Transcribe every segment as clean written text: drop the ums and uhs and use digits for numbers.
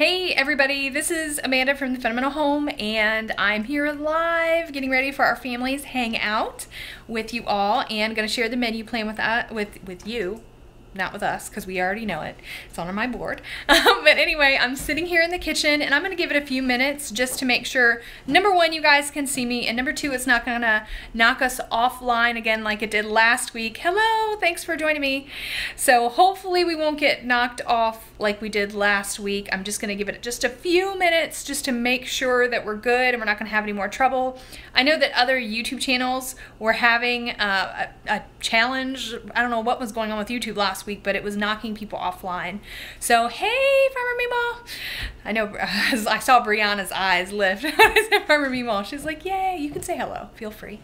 Hey everybody, this is Amanda from the Fundamental Home, and I'm here live getting ready for our family's hangout with you all, and going to share the menu plan with you. Not with us, because we already know it. It's on my board. But anyway, I'm sitting here in the kitchen, and I'm going to give it a few minutes just to make sure, number one, you guys can see me, and number two, it's not going to knock us offline again like it did last week. Hello, thanks for joining me. So hopefully we won't get knocked off like we did last week. I'm just going to give it just a few minutes just to make sure that we're good and we're not going to have any more trouble. I know that other YouTube channels were having a challenge. I don't know what was going on with YouTube last week, but it was knocking people offline. So hey, Farmer Mimo. I know I saw Brianna's eyes lift. I said Farmer Mimo. She's like, yay, you can say hello, feel free.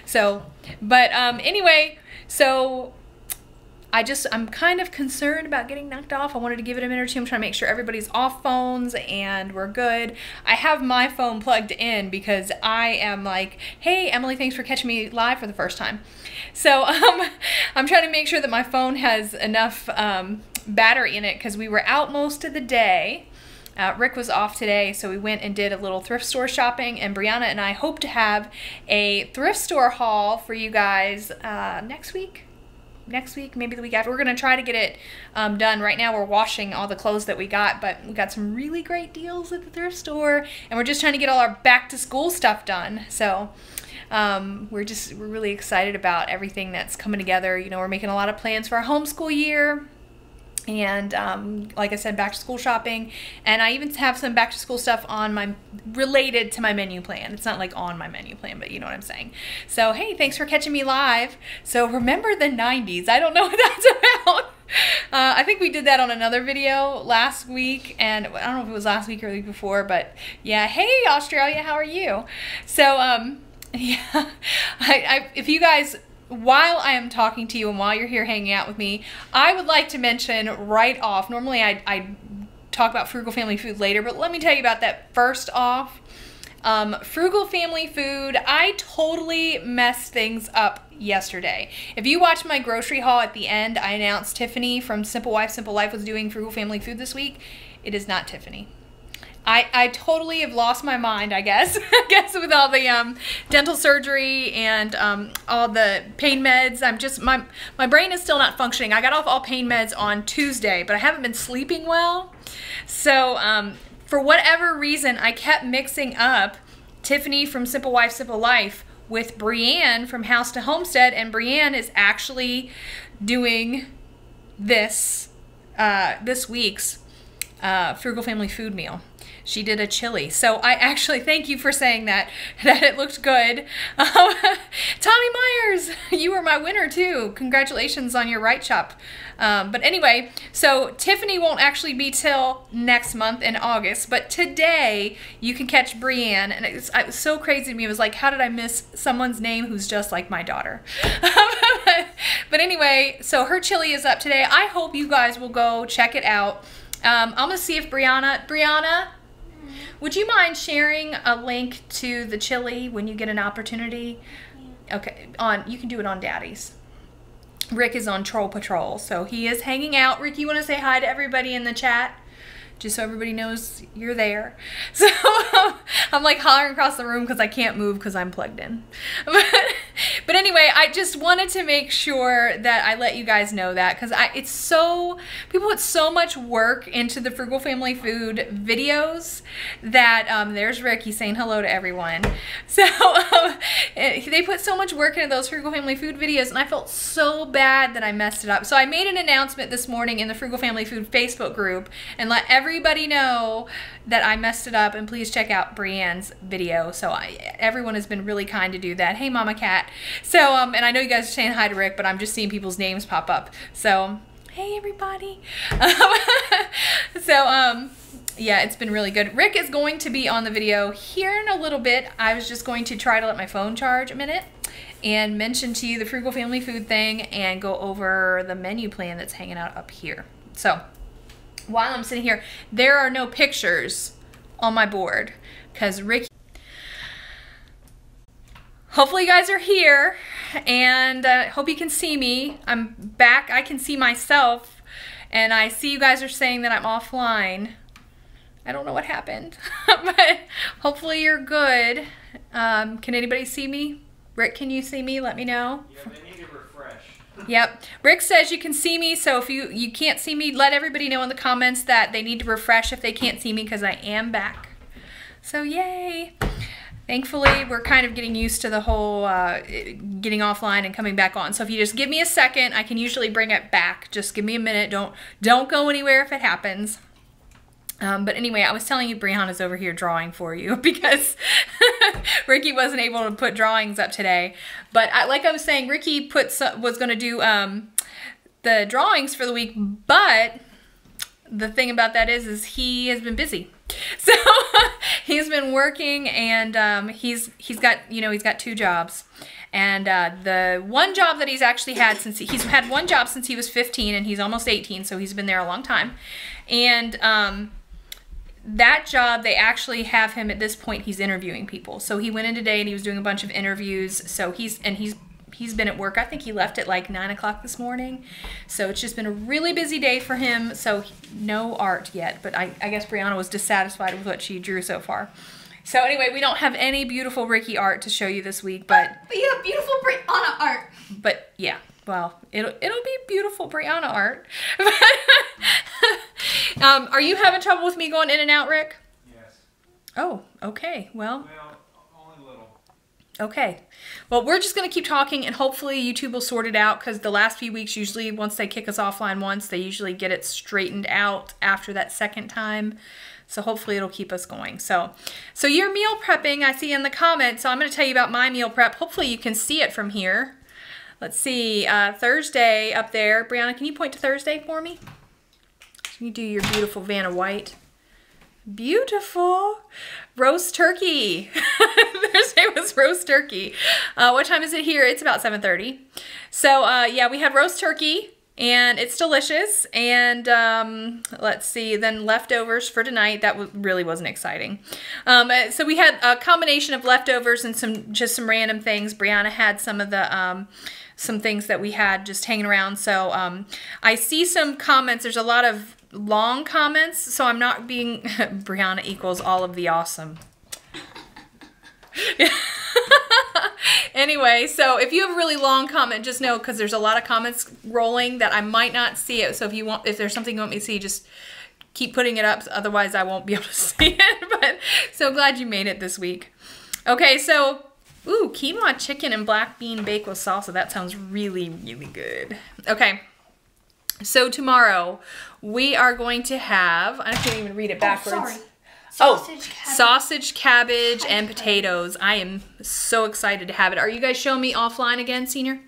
So, but anyway, so I'm kind of concerned about getting knocked off. I wanted to give it a minute or two. I'm trying to make sure everybody's off phones and we're good. I have my phone plugged in because I am like, hey, Emily, thanks for catching me live for the first time. So I'm trying to make sure that my phone has enough battery in it because we were out most of the day. Rick was off today, so we went and did a little thrift store shopping, and Brianna and I hope to have a thrift store haul for you guys next week, maybe the week after. We're going to try to get it done. Right now we're washing all the clothes that we got, but we got some really great deals at the thrift store, and we're just trying to get all our back to school stuff done. So we're really excited about everything that's coming together. You know, we're making a lot of plans for our homeschool year. And like I said, back to school shopping, and I even have some back to school stuff on related to my menu plan. It's not like on my menu plan, but you know what I'm saying. So hey, thanks for catching me live. So remember the 90s. I don't know what that's about. I think we did that on another video last week, and I don't know if it was last week or the week before, but yeah. Hey Australia, how are you? So yeah, if you guys, while I am talking to you and while you're here hanging out with me, I would like to mention right off, normally I talk about frugal family food later, but let me tell you about that first off. Frugal family food, I totally messed things up yesterday. If you watched my grocery haul at the end, I announced Tiffany from Simple Wife, Simple Life was doing frugal family food this week. It is not Tiffany. I totally have lost my mind, I guess. I guess with all the dental surgery and all the pain meds. I'm just, my brain is still not functioning. I got off all pain meds on Tuesday, but I haven't been sleeping well. So for whatever reason, I kept mixing up Tiffany from Simple Wife, Simple Life with Brienne from House to Homestead, and Brienne is actually doing this week's frugal family food meal. She did a chili. So I actually, thank you for saying that it looked good. Tommy Myers, you were my winner too. Congratulations on your right chop. But anyway, so Tiffany won't actually be till next month in August, but today you can catch Brienne, and it was so crazy to me. It was like, how did I miss someone's name who's just like my daughter? But anyway, so her chili is up today. I hope you guys will go check it out. I'm gonna see if Brianna, would you mind sharing a link to the chili when you get an opportunity? Okay, you can do it on Daddy's. Rick is on Troll Patrol, so he is hanging out. Rick, you want to say hi to everybody in the chat? Just so everybody knows you're there. So I'm like hollering across the room because I can't move because I'm plugged in. But anyway, I just wanted to make sure that I let you guys know that, because people put so much work into the frugal family food videos that there's Ricky saying hello to everyone. So they put so much work into those frugal family food videos, and I felt so bad that I messed it up. So I made an announcement this morning in the frugal family food Facebook group and let everybody know that I messed it up, and please check out Brienne's video. So everyone has been really kind to do that. Hey Mama Cat. So and I know you guys are saying hi to Rick, but I'm just seeing people's names pop up. So hey everybody. Yeah, it's been really good. Rick is going to be on the video here in a little bit. I was just going to try to let my phone charge a minute and mention to you the frugal family food thing and go over the menu plan that's hanging out up here. So while I'm sitting here, there are no pictures on my board because Rick, hopefully you guys are here, and hope you can see me. I'm back. I can see myself, and I see you guys are saying that I'm offline. I don't know what happened, but hopefully you're good. Can anybody see me? Rick, can you see me? Let me know. Yeah, they need to refresh. Yep. Rick says you can see me, so if you can't see me, let everybody know in the comments that they need to refresh if they can't see me, because I am back. So yay. Thankfully, we're kind of getting used to the whole getting offline and coming back on. So if you just give me a second, I can usually bring it back. Just give me a minute. Don't go anywhere if it happens. But anyway, I was telling you Brianna's over here drawing for you because Ricky wasn't able to put drawings up today. But like I was saying, Ricky was going to do the drawings for the week, but the thing about that is he has been busy. So he's been working, and he's got 2 jobs. And the one job that he's actually had he's had one job since he was 15, and he's almost 18, so he's been there a long time. And that job, they actually have him at this point, he's interviewing people. So he went in today and he was doing a bunch of interviews. So he's been at work. I think he left at like 9 o'clock this morning. So it's just been a really busy day for him. So no art yet, but I guess Brianna was dissatisfied with what she drew so far. So anyway, we don't have any beautiful Ricky art to show you this week, but you have beautiful Brianna art. But yeah, well, it'll be beautiful Brianna art. Are you having trouble with me going in and out, Rick? Yes. Oh, okay. Well, only a little. Okay. Well, we're just going to keep talking, and hopefully YouTube will sort it out, because the last few weeks, usually once they kick us offline once, they usually get it straightened out after that second time. So hopefully it'll keep us going. So you're meal prepping, I see in the comments. So I'm going to tell you about my meal prep. Hopefully you can see it from here. Let's see, Thursday up there. Brianna, can you point to Thursday for me? Can you do your beautiful Vanna White? Beautiful. Roast turkey. Thursday was roast turkey. What time is it here? It's about 7:30. So yeah, we had roast turkey, and it's delicious. And let's see, then leftovers for tonight. That really wasn't exciting. So we had a combination of leftovers and just some random things. Brianna had some of the some things that we had just hanging around. So I see some comments. There's a lot of long comments, so I'm not being Brianna equals all of the awesome. Anyway, so if you have a really long comment, just know, because there's a lot of comments rolling, that I might not see it. So if there's something you want me to see, just keep putting it up. Otherwise, I won't be able to see it. But so glad you made it this week. Okay, so quinoa chicken and black bean baked with salsa. That sounds really, really good. Okay. So tomorrow we are going to have, I can't even read it backwards. Sausage, cabbage, and potatoes. I am so excited to have it. Are you guys showing me offline again, Senior?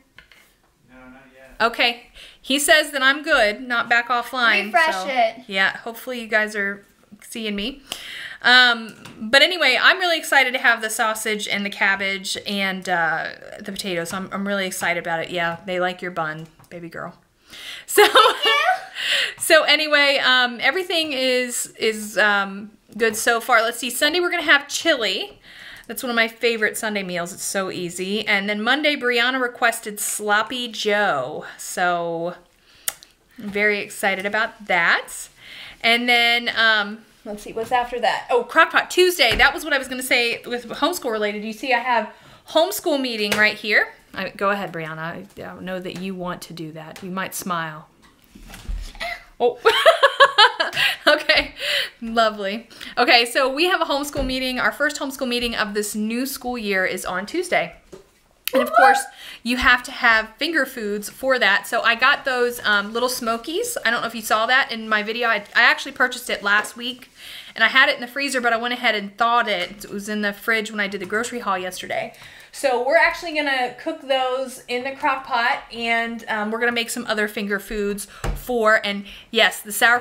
No, not yet. Okay. He says that I'm good, not back offline. Refresh it. Yeah, hopefully you guys are seeing me. But anyway, I'm really excited to have the sausage and the cabbage and the potatoes. So I'm really excited about it. Yeah, they like your bun, baby girl. So anyway, everything is good so far. Let's see, Sunday we're gonna have chili. That's one of my favorite Sunday meals. It's so easy. And then Monday, Brianna requested Sloppy Joe. So I'm very excited about that. And then let's see, what's after that? Oh, Crockpot Tuesday. That was what I was gonna say with homeschool related. You see, I have homeschool meeting right here. Go ahead, Brianna. I know that you want to do that. You might smile. Oh, okay, lovely. Okay, so we have a homeschool meeting. Our first homeschool meeting of this new school year is on Tuesday. And of course, you have to have finger foods for that. So I got those little Smokies. I don't know if you saw that in my video. I actually purchased it last week, and I had it in the freezer, but I went ahead and thawed it. It was in the fridge when I did the grocery haul yesterday. So we're actually gonna cook those in the crock pot, and we're gonna make some other finger foods and yes, the sour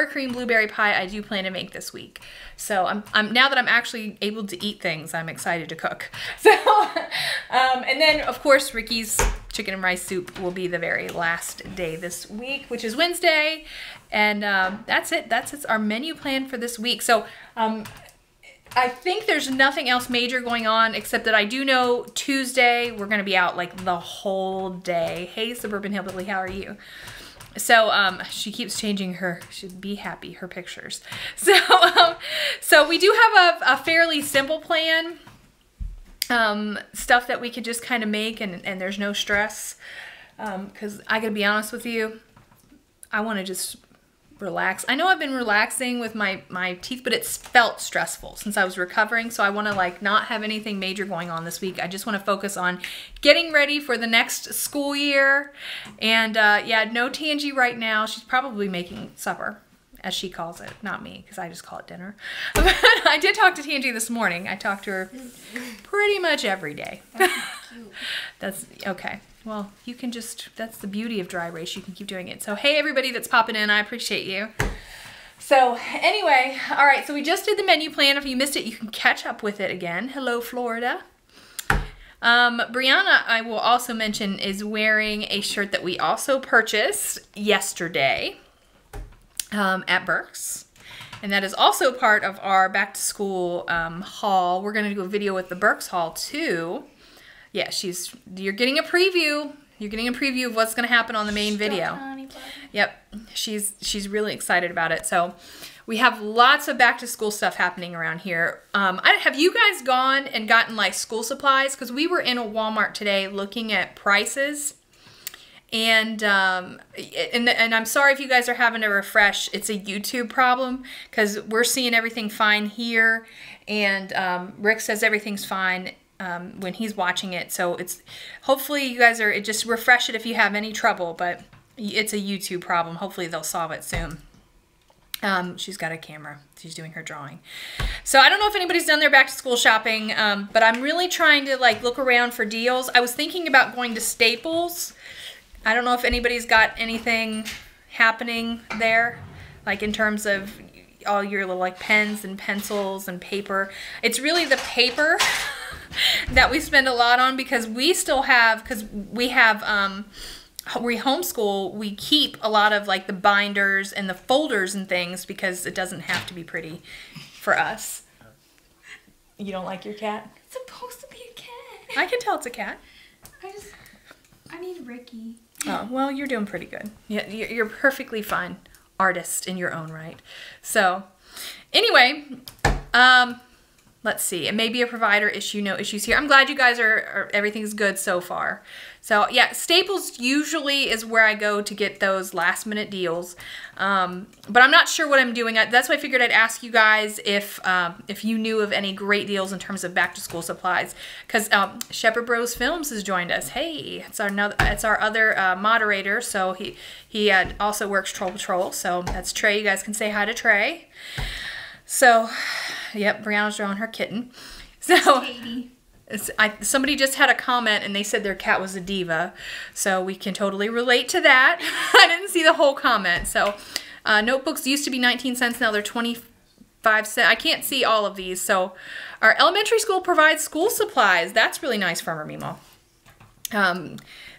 cream blueberry pie I do plan to make this week. So now that I'm actually able to eat things, I'm excited to cook. So, and then of course Ricky's chicken and rice soup will be the very last day this week, which is Wednesday, and that's it. That's our menu plan for this week. So. I think there's nothing else major going on, except that I do know Tuesday we're going to be out like the whole day. Hey, Suburban Hillbilly, how are you? So she keeps changing her, she'd be happy, her pictures. So we do have a fairly simple plan. Stuff that we could just kind of make and there's no stress. Because I gotta be honest with you, I want to just relax. I know I've been relaxing with my teeth, but it's felt stressful since I was recovering. So I want to like not have anything major going on this week. I just want to focus on getting ready for the next school year. And yeah, no Tangy right now. She's probably making supper, as she calls it, not me, because I just call it dinner. But I did talk to Tangy this morning. I talk to her pretty much every day. That's cute. That's okay. Well, you can just, that's the beauty of dry erase. You can keep doing it. So, hey, everybody that's popping in, I appreciate you. So, anyway, all right, so we just did the menu plan. If you missed it, you can catch up with it again. Hello, Florida. Brianna, I will also mention, is wearing a shirt that we also purchased yesterday at Burke's. And that is also part of our back to school haul. We're going to do a video with the Burke's haul, too. Yeah, you're getting a preview. You're getting a preview of what's going to happen on the main video. Yep, she's really excited about it. So we have lots of back to school stuff happening around here. Have you guys gone and gotten like school supplies? Because we were in a Walmart today looking at prices. And I'm sorry if you guys are having to refresh. It's a YouTube problem because we're seeing everything fine here. And Rick says everything's fine when he's watching it. So hopefully you guys just refresh it if you have any trouble, but it's a YouTube problem. Hopefully they'll solve it soon. She's got a camera. She's doing her drawing. So I don't know if anybody's done their back to school shopping, but I'm really trying to like look around for deals. I was thinking about going to Staples. I don't know if anybody's got anything happening there, like in terms of all your little like pens and pencils and paper. It's really the paper that we spend a lot on because we still have, we homeschool, we keep a lot of like the binders and the folders and things because it doesn't have to be pretty for us. You don't like your cat? It's supposed to be a cat. I can tell it's a cat. I need Ricky. Oh, well, you're doing pretty good. Yeah, you're perfectly fine artist in your own right. So, anyway, let's see. It may be a provider issue, no issues here. I'm glad you guys everything's good so far. So, yeah, Staples usually is where I go to get those last minute deals. But I'm not sure what I'm doing. That's why I figured I'd ask you guys if you knew of any great deals in terms of back to school supplies. Because Shepherd Bros Films has joined us. Hey, it's our other moderator. So he also works Troll Patrol. So that's Trey. You guys can say hi to Trey. So, yep, Brianna's drawing her kitten. So. Katie. Somebody just had a comment and they said their cat was a diva, so we can totally relate to that. I didn't see the whole comment. So notebooks used to be 19 cents, now they're 25 cents. I can't see all of these. So our elementary school provides school supplies. That's really nice, Farmer Mimo.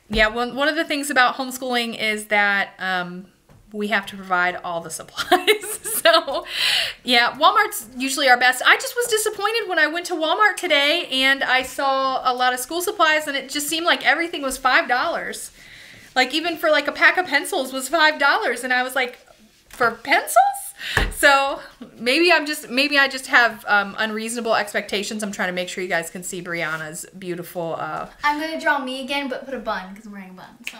Yeah, one of the things about homeschooling is that we have to provide all the supplies. So, yeah, Walmart's usually our best. I just was disappointed when I went to Walmart today and I saw a lot of school supplies and it just seemed like everything was $5. Like, even for like a pack of pencils was $5. And I was like, for pencils? So, maybe I just have unreasonable expectations. I'm trying to make sure you guys can see Brianna's beautiful... I'm going to draw me again, but put a bun because I'm wearing a bun, so...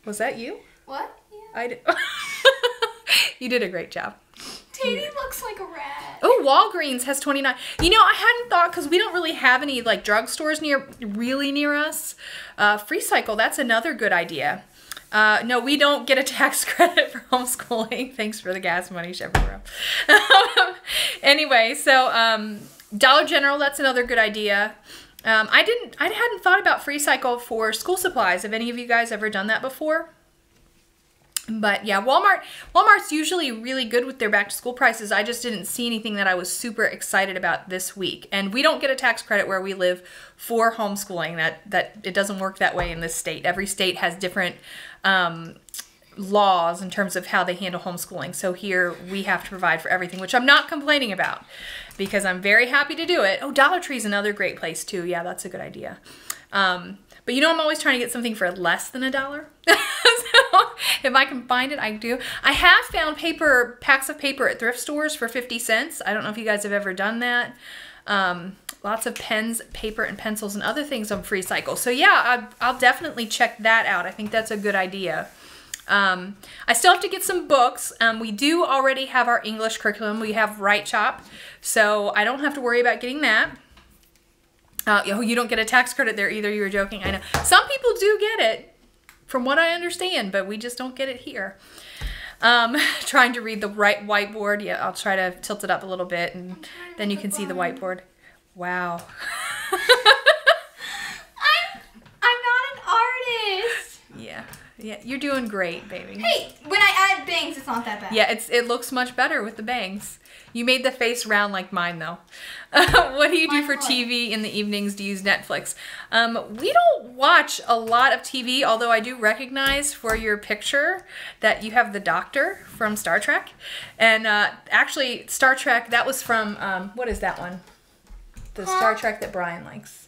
Was that you? What? I did. You did a great job. Tatey looks like a rat. Oh, Walgreens has 29. You know, I hadn't thought, because we don't really have any like drugstores really near us. Free Cycle, that's another good idea. No, we don't get a tax credit for homeschooling. Thanks for the gas money, Shepherd. Anyway, so Dollar General, that's another good idea. I hadn't thought about Free Cycle for school supplies. Have any of you guys ever done that before? But yeah, Walmart's usually really good with their back to school prices. I just didn't see anything that I was super excited about this week. And we don't get a tax credit where we live for homeschooling. That it doesn't work that way in this state. Every state has different laws in terms of how they handle homeschooling. So here we have to provide for everything, which I'm not complaining about because I'm very happy to do it. Oh, Dollar Tree's another great place too. Yeah, that's a good idea. But you know, I'm always trying to get something for less than $1. So, If I can find it, I do. I have found packs of paper at thrift stores for 50 cents. I don't know if you guys have ever done that. Lots of pens, paper, and pencils and other things on Free Cycle. So yeah, I'll definitely check that out. I think that's a good idea. I still have to get some books. We do already have our English curriculum. We have Right Chop, so I don't have to worry about getting that. You don't get a tax credit there either. You were joking. I know. Some people do get it, from what I understand, but we just don't get it here. Trying to read the right whiteboard. Yeah, I'll try to tilt it up a little bit, and then you can see the whiteboard. Wow. I'm not an artist. Yeah. Yeah, you're doing great, baby. Hey, when I add bangs, it's not that bad. Yeah, it looks much better with the bangs. You made the face round like mine, though. What do you do for TV in the evenings? Do you use Netflix? We don't watch a lot of TV, although I do recognize for your picture that you have the Doctor from Star Trek. And actually, Star Trek, that was from, what is that one? The Star Trek that Brian likes.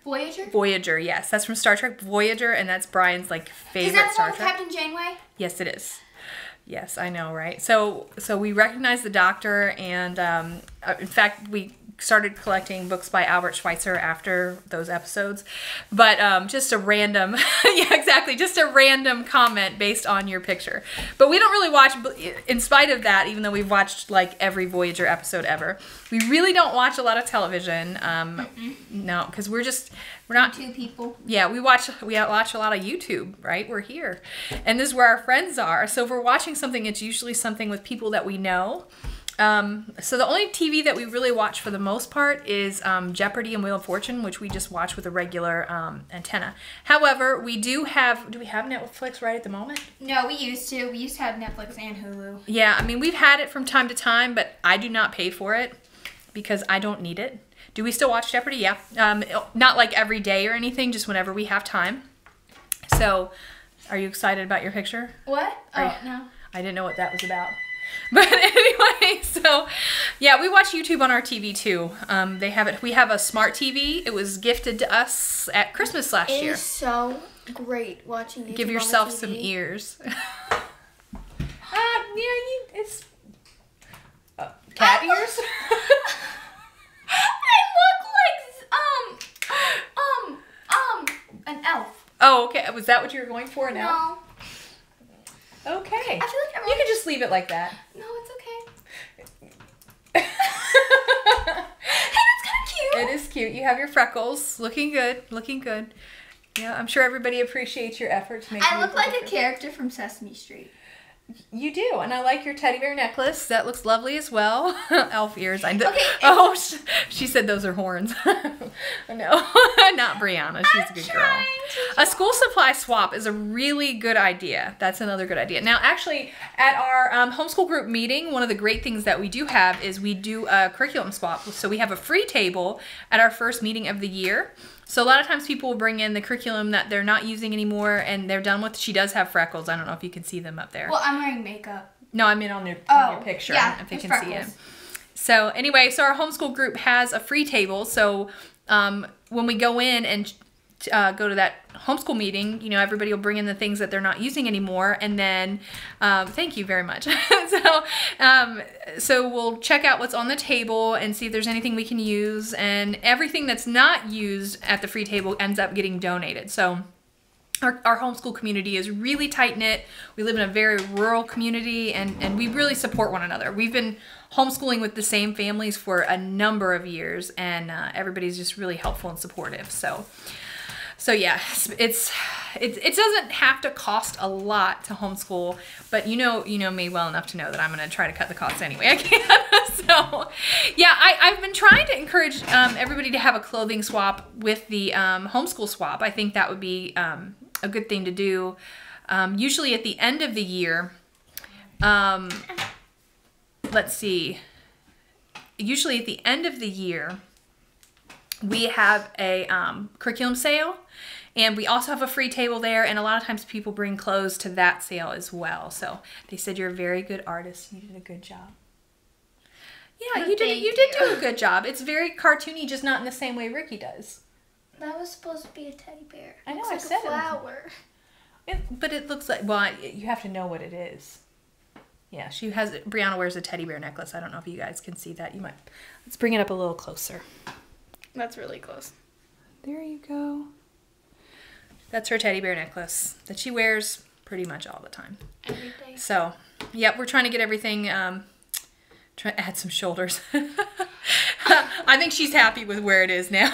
Voyager? Voyager, yes. That's from Star Trek Voyager, and that's Brian's like favorite Star Trek. Is that the one with Captain Janeway? Yes, it is. Yes, I know, right? So we recognize the Doctor, and in fact, we started collecting books by Albert Schweitzer after those episodes. But just a random, yeah, exactly, just a random comment based on your picture. But we don't really watch, in spite of that, even though we've watched like every Voyager episode ever, we really don't watch a lot of television. No, because we're not two people. Yeah, we watch a lot of YouTube, right? We're here. And this is where our friends are. So if we're watching something, it's usually something with people that we know. So the only TV that we really watch for the most part is Jeopardy and Wheel of Fortune, which we just watch with a regular antenna. However, we do we have Netflix right at the moment? No, we used to. We used to have Netflix and Hulu. Yeah, I mean, we've had it from time to time, but I do not pay for it because I don't need it. Do we still watch Jeopardy? Yeah. Not like every day or anything, just whenever we have time. So, are you excited about your picture? What? Oh, no. I didn't know what that was about. But anyway, so yeah, we watch YouTube on our TV too. They have it. We have a smart TV. It was gifted to us at Christmas last year. It is so great watching YouTube. Give yourself some ears. It's cat ears. I look like an elf. Oh, okay. Was that what you were going for now? No. Okay. I feel like you can just leave it like that. No, it's okay. Hey, that's kind of cute. It is cute. You have your freckles. Looking good. Looking good. Yeah, I'm sure everybody appreciates your effort to make I look like a character from Sesame Street. You do, and I like your teddy bear necklace. That looks lovely as well. Elf ears. Okay. Oh, she said those are horns. No, not Brianna. She's a good girl. A school supply swap is a really good idea. That's another good idea. Now, actually, at our homeschool group meeting, one of the great things that we do have is we do a curriculum swap. So we have a free table at our first meeting of the year. So a lot of times people will bring in the curriculum that they're not using anymore and they're done with. She does have freckles. I don't know if you can see them up there. Well, I'm wearing makeup. No, I mean on your picture. Yeah, if they can freckles. see it. So anyway, so our homeschool group has a free table. So when we go in and go to that homeschool meeting, you know, everybody will bring in the things that they're not using anymore, and then thank you very much. So we'll check out what's on the table and see if there's anything we can use, and everything that's not used at the free table ends up getting donated. So our homeschool community is really tight-knit. We live in a very rural community, and we really support one another. We've been homeschooling with the same families for a number of years, and everybody's just really helpful and supportive. So yeah, it doesn't have to cost a lot to homeschool, but you know me well enough to know that I'm going to try to cut the costs any way I can. So yeah, I've been trying to encourage everybody to have a clothing swap with the homeschool swap. I think that would be a good thing to do. Usually at the end of the year, let's see, usually at the end of the year, we have a curriculum sale, and we also have a free table there, and a lot of times people bring clothes to that sale as well. So they said you're a very good artist. You did a good job. Yeah, you did do a good job. It's very cartoony, just not in the same way Ricky does. That was supposed to be a teddy bear. I know, Looks I like said a flower. But it looks like, well, you have to know what it is. Yeah, Brianna wears a teddy bear necklace. I don't know if you guys can see that. You might. Let's bring it up a little closer. That's really close. There you go. That's her teddy bear necklace that she wears pretty much all the time. Every day. So, yep, we're trying to get everything, try to add some shoulders. I think she's happy with where it is now.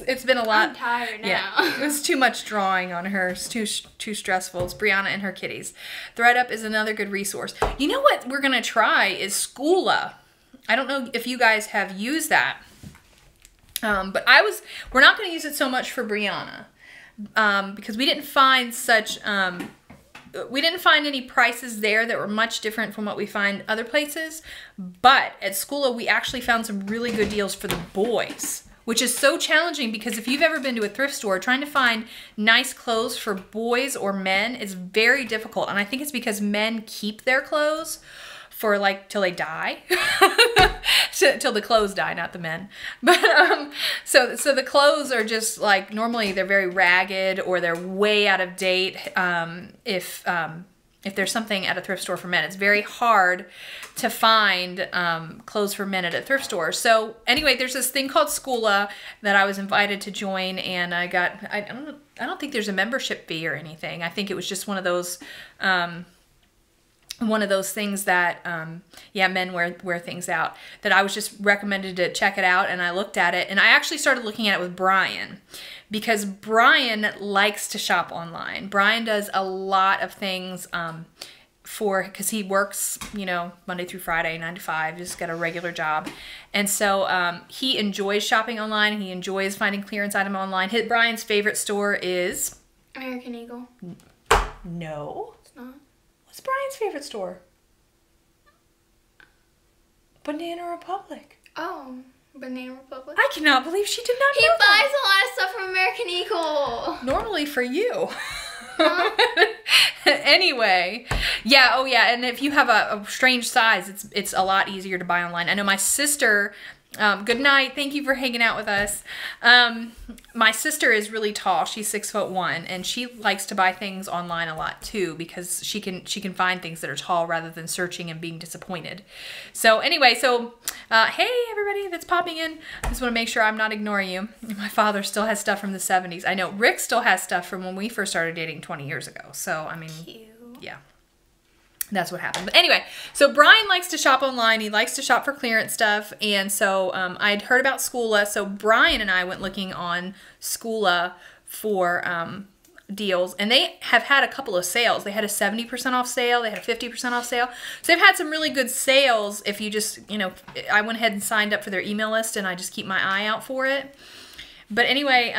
It's been a lot. I'm tired now. Yeah, it was too much drawing on her. It's too stressful. It's Brianna and her kitties. ThreduP is another good resource. You know what we're going to try is Schoola. I don't know if you guys have used that. But we're not going to use it so much for Brianna. Because we didn't find any prices there that were much different from what we find other places. But at Schoola, we actually found some really good deals for the boys, which is so challenging because if you've ever been to a thrift store, trying to find nice clothes for boys or men is very difficult. And I think it's because men keep their clothes for like till they die, till the clothes die, not the men. But so the clothes are just like, normally they're very ragged or they're way out of date. If there's something at a thrift store for men, it's very hard to find clothes for men at a thrift store. So anyway, there's this thing called Schoola that I was invited to join, and I don't think there's a membership fee or anything. I think it was just one of those things that, men wear things out, that I was just recommended to check it out, and I looked at it, and I actually started looking at it with Brian, because Brian likes to shop online. Brian does a lot of things because he works, Monday through Friday, 9 to 5, just got a regular job. And so he enjoys shopping online. He enjoys finding clearance item online. Brian's favorite store is? American Eagle. No. It's not. What's Brian's favorite store? Banana Republic. Oh, Banana Republic. I cannot believe she did not He know buys that. a lot of stuff from American Eagle. Normally for you. Huh? Anyway, yeah, oh yeah, and if you have a strange size, it's a lot easier to buy online. I know my sister, good night, thank you for hanging out with us. My sister is really tall, she's 6'1", and she likes to buy things online a lot too, because she can find things that are tall rather than searching and being disappointed. So anyway, hey everybody that's popping in, I just want to make sure I'm not ignoring you. My father still has stuff from the 70s. I know Rick still has stuff from when we first started dating 20 years ago. So I mean, Cute. Yeah. That's what happened. But anyway, so Brian likes to shop online. He likes to shop for clearance stuff. And so I'd heard about Schoola. So Brian and I went looking on Schoola for deals. And they have had a couple of sales. They had a 70% off sale. They had a 50% off sale. So they've had some really good sales if you just, I went ahead and signed up for their email list and I just keep my eye out for it. But anyway,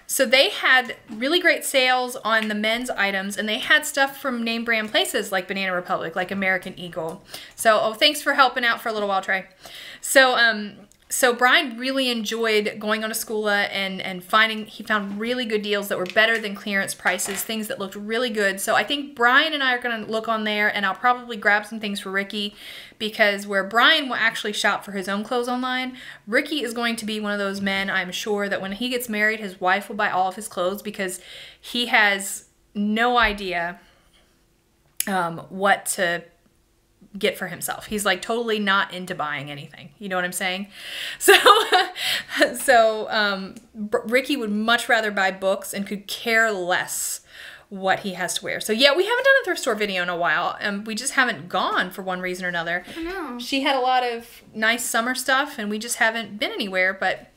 so they had really great sales on the men's items, and they had stuff from name brand places like Banana Republic, like American Eagle. So, thanks for helping out for a little while, Trey. So Brian really enjoyed going on to Schoola and he found really good deals that were better than clearance prices, things that looked really good. So I think Brian and I are going to look on there, and I'll probably grab some things for Ricky, because where Brian will actually shop for his own clothes online, Ricky is going to be one of those men, I'm sure, that when he gets married, his wife will buy all of his clothes, because he has no idea what to get for himself. He's like totally not into buying anything. You know what I'm saying? So Ricky would much rather buy books and could care less what he has to wear. So yeah, we haven't done a thrift store video in a while, and we just haven't gone for one reason or another. I know. She had a lot of nice summer stuff, and we just haven't been anywhere. But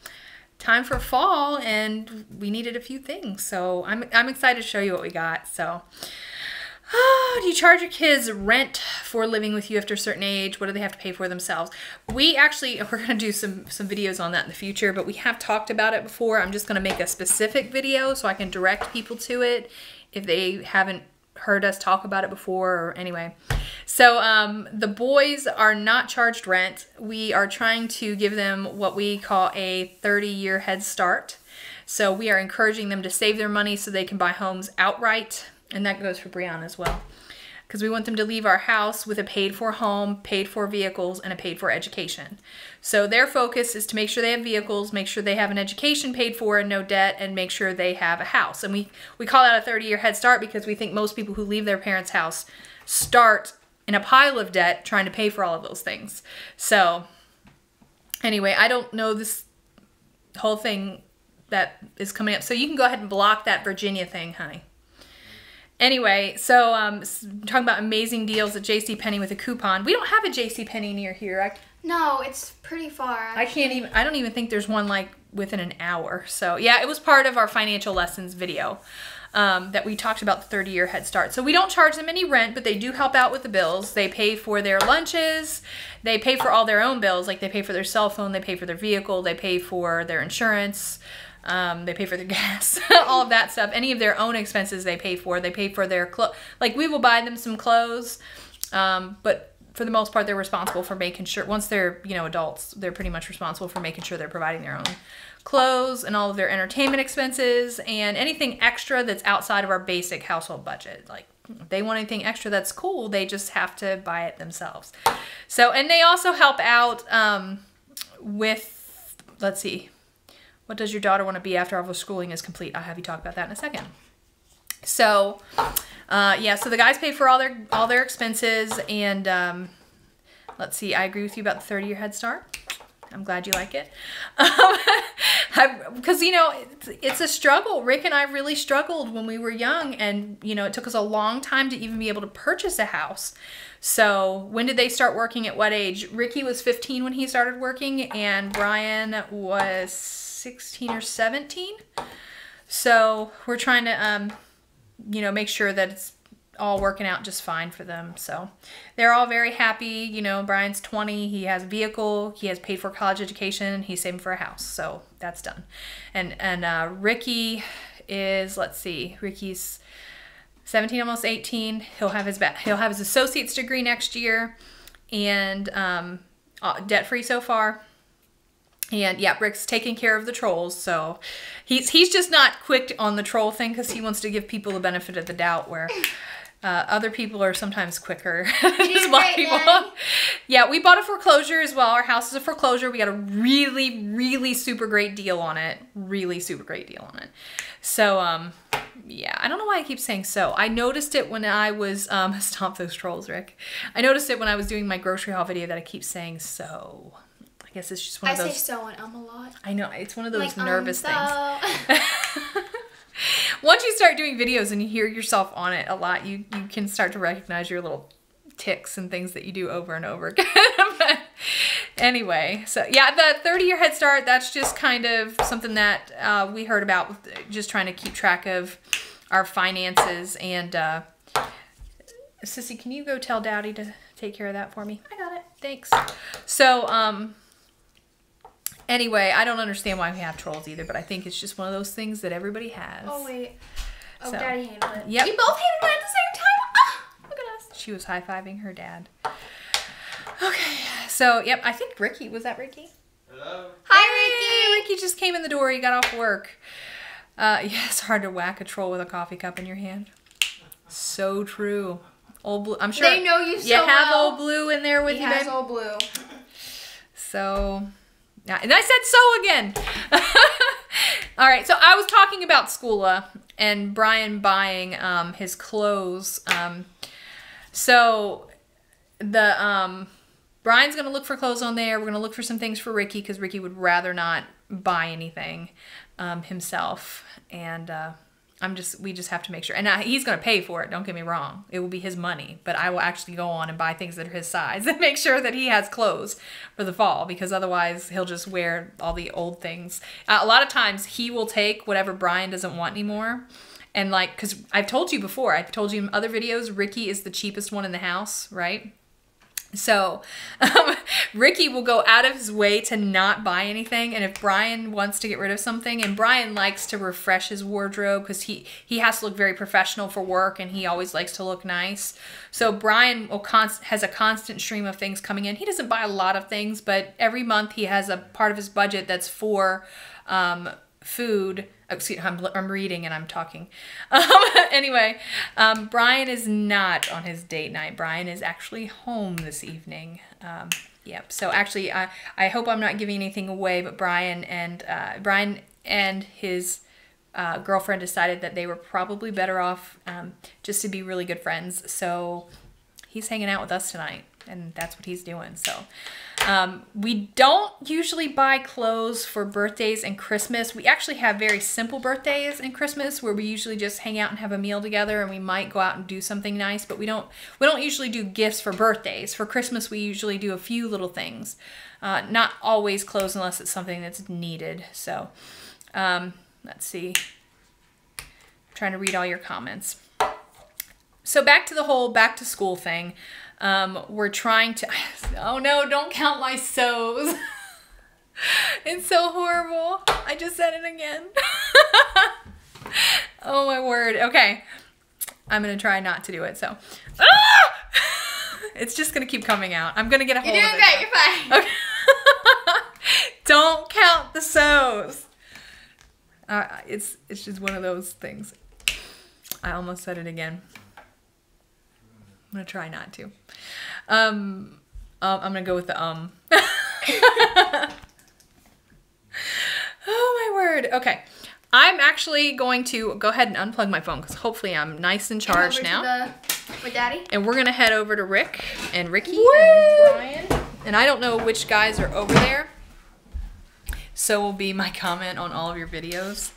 time for fall, and we needed a few things. So I'm excited to show you what we got. So. Do you charge your kids rent for living with you after a certain age? What do they have to pay for themselves? We're going to do some videos on that in the future, but we have talked about it before. I'm just going to make a specific video so I can direct people to it if they haven't heard us talk about it before, or anyway. So the boys are not charged rent. We are trying to give them what we call a 30-year head start. So we are encouraging them to save their money so they can buy homes outright. And that goes for Brianna as well. because we want them to leave our house with a paid for home, paid for vehicles, and a paid for education. So their focus is to make sure they have vehicles, make sure they have an education paid for and no debt, and make sure they have a house. And we call that a 30-year head start because we think most people who leave their parents' house start in a pile of debt trying to pay for all of those things. So anyway, I don't know this whole thing that is coming up. So you can go ahead and block that Virginia thing, honey. Anyway, so talking about amazing deals at JCPenney with a coupon. We don't have a JCPenney near here. No, it's pretty far. Actually. I don't even think there's one like within an hour. So yeah, it was part of our financial lessons video that we talked about the 30-year head start. So we don't charge them any rent, but they do help out with the bills. They pay for their lunches. They pay for all their own bills. Like they pay for their cell phone. They pay for their vehicle. They pay for their insurance. They pay for their gas, all of that stuff. Any of their own expenses they pay for. They pay for their clothes. Like we will buy them some clothes, but for the most part, they're responsible for making sure, once they're, you know, adults, they're pretty much responsible for making sure they're providing their own clothes and all of their entertainment expenses and anything extra that's outside of our basic household budget. Like if they want anything extra, that's cool. They just have to buy it themselves. So, and they also help out with, let's see, what does your daughter want to be after all the schooling is complete? I'll have you talk about that in a second. So, yeah, so the guys pay for all their expenses, and let's see, I agree with you about the 30-year head start. I'm glad you like it. Because, you know, it's a struggle. Rick and I really struggled when we were young, and, you know, it took us a long time to even be able to purchase a house. So when did they start working, at what age? Ricky was 15 when he started working, and Brian was 16 or 17. So we're trying to, you know, make sure that it's all working out just fine for them. So they're all very happy. You know, Brian's 20. He has a vehicle. He has paid for college education. He's saving for a house. So that's done. And Ricky is, let's see, Ricky's 17, almost 18. He'll have his associate's degree next year, and debt-free so far. And yeah, Rick's taking care of the trolls, so he's just not quick on the troll thing because he wants to give people the benefit of the doubt, where other people are sometimes quicker. Yeah, we bought a foreclosure as well. Our house is a foreclosure. We got a really, really super great deal on it. Really super great deal on it. So, yeah, I don't know why I keep saying so. I noticed it when I was, stomp those trolls, Rick. I noticed it when I was doing my grocery haul video that I keep saying so. I guess it's just one of those. I say so and a lot. I know, it's one of those like, nervous so. things. Once you start doing videos and you hear yourself on it a lot, you can start to recognize your little tics and things that you do over and over again. But anyway, so yeah, the 30-year head start, that's just kind of something that we heard about, with just trying to keep track of our finances. And Sissy, can you go tell Daddy to take care of that for me? I got it. Thanks. So, anyway, I don't understand why we have trolls either, but I think it's just one of those things that everybody has. Oh, wait. Oh, So, Daddy hated it. Yep. We both hated it at the same time. Ah, look at us. She was high-fiving her dad. Okay, so, yep, I think Ricky, was that Ricky? Hello? Hi, Ricky. Ricky just came in the door. He got off work. Yeah, it's hard to whack a troll with a coffee cup in your hand. So true. Old Blue, I'm sure. They know you so You have well. Old Blue in there with you, babe? He has Old Blue. So, yeah, and I said so again. All right, so I was talking about Schoola and Brian buying his clothes. So the Brian's gonna look for clothes on there. We're gonna look for some things for Ricky because Ricky would rather not buy anything himself, and we just have to make sure. And he's going to pay for it, don't get me wrong. It will be his money. But I will actually go on and buy things that are his size and make sure that he has clothes for the fall, because otherwise he'll just wear all the old things. A lot of times he will take whatever Brian doesn't want anymore. And like, because I've told you before, I've told you in other videos, Ricky is the cheapest one in the house, right? So Ricky will go out of his way to not buy anything, and if Brian wants to get rid of something, and Brian likes to refresh his wardrobe because he has to look very professional for work, and he always likes to look nice. So Brian has a constant stream of things coming in. He doesn't buy a lot of things, but every month he has a part of his budget that's for food. Oh, excuse me, I'm reading and I'm talking. Anyway, Brian is not on his date night. Brian is actually home this evening. Yep. So actually, I hope I'm not giving anything away, but Brian and his girlfriend decided that they were probably better off just to be really good friends. So he's hanging out with us tonight, and that's what he's doing. So we don't usually buy clothes for birthdays and Christmas. We actually have very simple birthdays and Christmas where we usually just hang out and have a meal together, and we might go out and do something nice, but we don't usually do gifts for birthdays. For Christmas, we usually do a few little things. Not always clothes unless it's something that's needed. So let's see. I'm trying to read all your comments. So back to the whole back to school thing. We're trying to, oh no, don't count my so's. It's so horrible. I just said it again. Oh my word. Okay. I'm going to try not to do it. So, it's just going to keep coming out. I'm going to get a hold of it. You're doing great. You're fine. Okay. Don't count the so's. It's just one of those things. I almost said it again. I'm going to try not to. I'm going to go with the Oh my word. Okay. I'm actually going to go ahead and unplug my phone because hopefully I'm nice and charged now. With Daddy. And we're going to head over to Rick and Ricky Woo! and Brian. And I don't know which guys are over there. So will be my comment on all of your videos.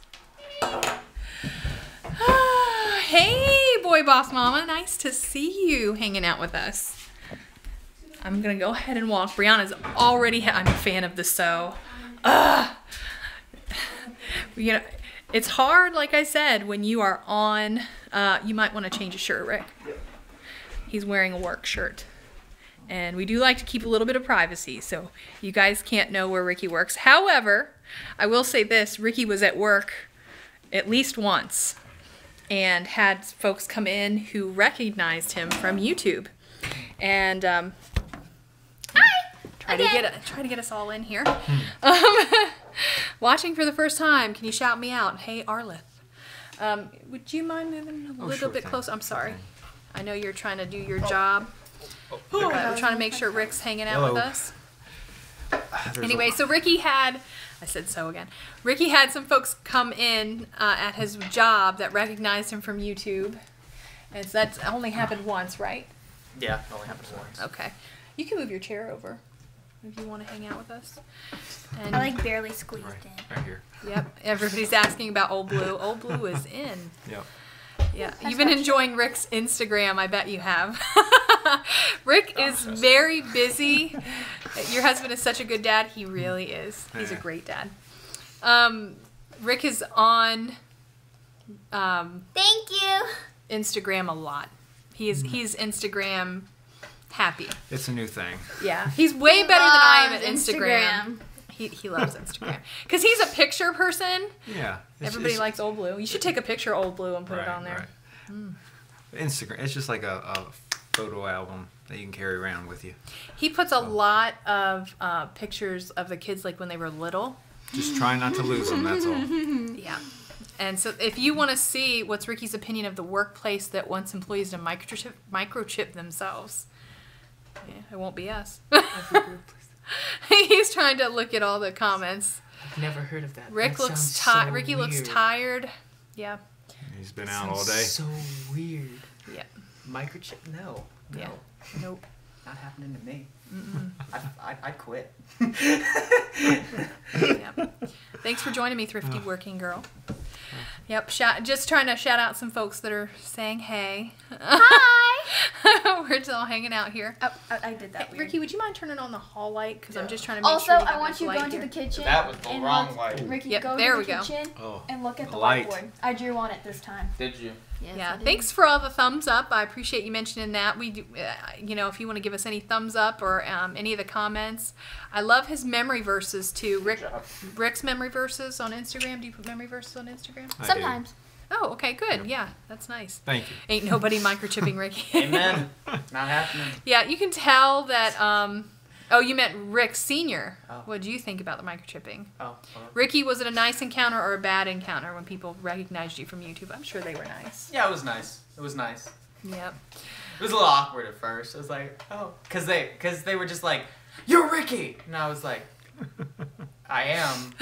Hey, Boy Boss Mama. Nice to see you hanging out with us. I'm going to go ahead and walk. Brianna's already... I'm a fan of the sew. You know, it's hard, like I said, when you are on... you might want to change a shirt, Rick. He's wearing a work shirt. And we do like to keep a little bit of privacy, so you guys can't know where Ricky works. However, I will say this. Ricky was at work at least once and had folks come in who recognized him from YouTube. And try to get us all in here. Watching for the first time, can you shout me out? Hey, Arlith. Would you mind moving a little bit closer? I'm sorry. I know you're trying to do your job. We're trying to make sure Rick's hanging out with us. Anyway, so Ricky had... I said so again. Ricky had some folks come in at his job that recognized him from YouTube. And so that's only happened once, right? Yeah, it only happened once. Okay. You can move your chair over if you want to hang out with us. And I like barely squeezed in. Right here. Yep. Everybody's asking about Old Blue. Old Blue is in. Yep. Yeah. You've been enjoying Rick's Instagram. I bet you have. Rick is very busy. Your husband is such a good dad. He really is. He's a great dad. Rick is on Thank you. Instagram a lot. He's Instagram happy. It's a new thing. Yeah. He's way better than I am at Loves Instagram. He loves Instagram. Because he's a picture person. Yeah. Everybody likes Old Blue. You should take a picture of Old Blue and put it on there. Right. Instagram, it's just like a photo album that you can carry around with you. He puts a lot of pictures of the kids like when they were little. Just try not to lose them, that's all. Yeah. And so if you want to see what's Ricky's opinion of the workplace that wants employees to microchip themselves, yeah, it won't be us. He's trying to look at all the comments. I've never heard of that. Rick That looks sounds tired. so Ricky looks weird. tired. Yeah. He's been That out all sounds day. So weird. Yeah. Microchip? No. Yeah. Nope. Not happening to me. Mm-mm. I'd quit. Yeah. Thanks for joining me, thrifty working girl. Yep. Just trying to shout out some folks that are saying hey. Hi. We're just all hanging out here. Oh, I did that. Hey, Ricky, would you mind turning on the hall light? Because I'm just trying to make Also, sure. I want you to go into the kitchen. That was the and wrong look- light. Ricky, Yep, go there to we the go. kitchen Oh, and look at the light. whiteboard. I drew on it this time. Did you? Yes, Yeah, I did. thanks for all the thumbs up. I appreciate you mentioning that. We do, you know, if you want to give us any thumbs up or any of the comments. I love his memory verses too. Rick's memory verses on Instagram. Do you put memory verses on Instagram? I do. Sometimes. Oh, okay, good. Yeah, that's nice. Thank you. Ain't nobody microchipping Ricky. Amen. Not happening. Yeah, you can tell that Oh, you meant Rick Sr. Oh. What do you think about the microchipping? Oh. Ricky, was it a nice encounter or a bad encounter when people recognized you from YouTube? I'm sure they were nice. Yeah, it was nice. It was nice. Yep. It was a little awkward at first. I was like, oh, because they were just like, you're Ricky, and I was like, I am.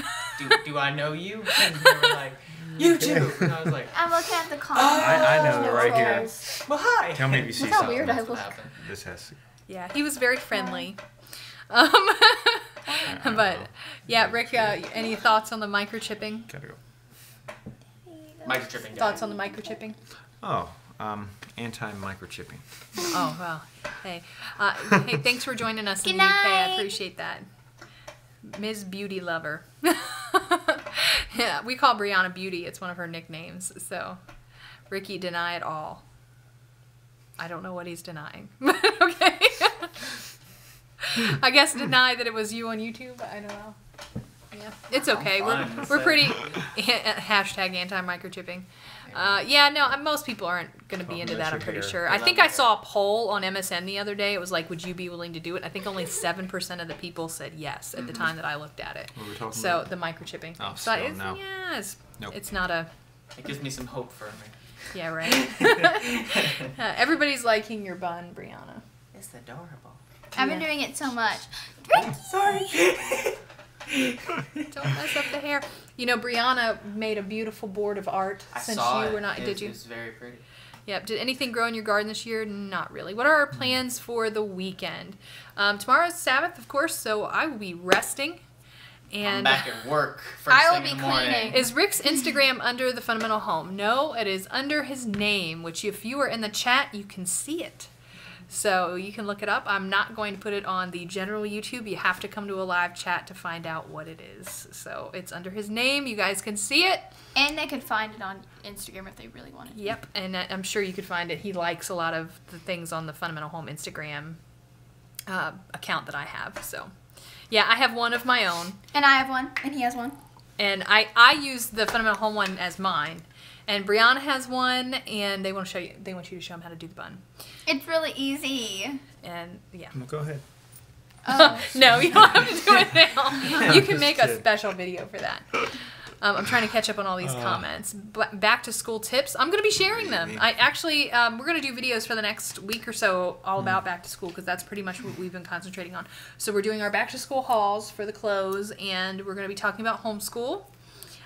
Do I know you? And they were like, you too. And I was like, I'm looking at the comments. I know right here. well, hi. Tell me if you see Look how something. weird I That's what look. happened. This has to. Yeah, he was very friendly. But yeah, Rick, any thoughts on the microchipping? Gotta go. Microchipping. guy. Thoughts on the microchipping? Oh, anti-microchipping. Oh, well. Hey, hey, thanks for joining us in Good the UK. I night. appreciate that. Ms. Beauty Lover. Yeah, we call Brianna Beauty. It's one of her nicknames. So, Ricky, deny it all. I don't know what he's denying. Okay. I guess deny that it was you on YouTube. I don't know. Yeah, it's okay. fine. We're pretty hashtag anti-microchipping. Yeah, no, most people aren't going to be into that, I'm pretty sure. I think I saw a poll on MSN the other day. It was like, would you be willing to do it? I think only 7% of the people said yes at the time that I looked at it. What were we talking So about? the microchipping. Oh, So still it's, no. yeah, it's, Nope. it's not a, It gives me some hope for me. yeah, right. Everybody's liking your bun, Brianna. It's adorable. I've been doing it so much. Sorry. Don't mess up the hair. You know, Brianna made a beautiful board of art I since saw you it. were not. Did you? It's very pretty. Yep. Did anything grow in your garden this year? Not really. What are our plans for the weekend? Tomorrow's Sabbath, of course, so I will be resting. I'm And back at work first I will thing in be the morning. cleaning. is Rick's Instagram under the Fundamental Home? No, it is under his name, which if you are in the chat, you can see it. So you can look it up. I'm not going to put it on the general YouTube. You have to come to a live chat to find out what it is. So it's under his name. You guys can see it. And they could find it on Instagram if they really wanted. Yep, and I'm sure you could find it. He likes a lot of the things on the Fundamental Home Instagram account that I have. So, yeah, I have one of my own. And I have one, and he has one. And I use the Fundamental Home one as mine. And Brianna has one, and they want to show you. They want you to show them how to do the bun. It's really easy. And yeah. Well, go ahead. Oh. No, you don't have to do it now. You can Just make a kidding. special video for that. I'm trying to catch up on all these comments. Back to school tips. I'm going to be sharing them. I actually, we're going to do videos for the next week or so all about back to school because that's pretty much what we've been concentrating on. So we're doing our back to school hauls for the clothes, and we're going to be talking about homeschool.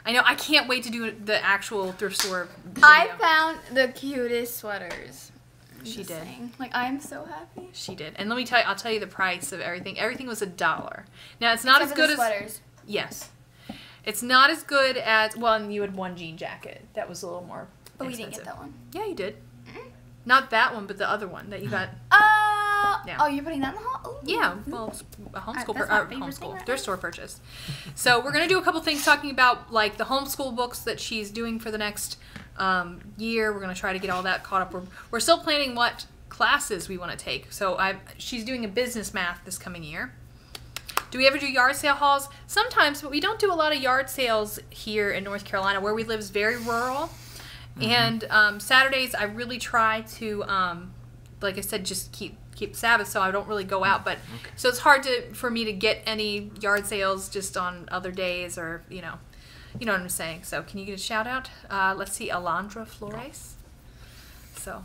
I know, I can't wait to do the actual thrift store video. I found the cutest sweaters. She Just did. saying. Like, I'm so happy. She did. And let me tell you, I'll tell you the price of everything. Everything was $1. Now, it's not Except as for good the as... sweaters. Yes. It's not as good as... Well, and you had one jean jacket. That was a little more But we expensive. didn't get that one. Yeah, you did. Not that one, but the other one that you got. Yeah. Oh, you're putting that in the haul? Ooh. Yeah, well, it's a homeschool, That's my favorite thing right thrift now. store purchase. So we're gonna do a couple things talking about like the homeschool books that she's doing for the next year. We're gonna try to get all that caught up. We're still planning what classes we want to take. So she's doing a business math this coming year. Do we ever do yard sale hauls? Sometimes, but we don't do a lot of yard sales here in North Carolina. Where we live is very rural. And Saturdays, I really try to, like I said, just keep Sabbath, so I don't really go out. But so it's hard for me to get any yard sales just on other days, or you know what I'm saying. So can you get a shout out? Let's see, Alondra Flores. So,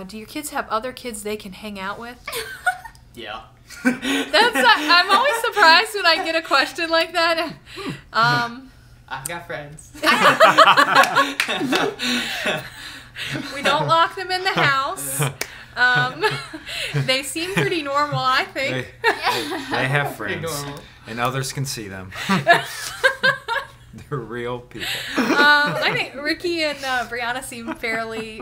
do your kids have other kids they can hang out with? Yeah. I'm always surprised when I get a question like that. I've got friends. We don't lock them in the house. They seem pretty normal, I think. They have Pretty friends, normal. and others can see them. They're real people. I think Ricky and Brianna seem fairly.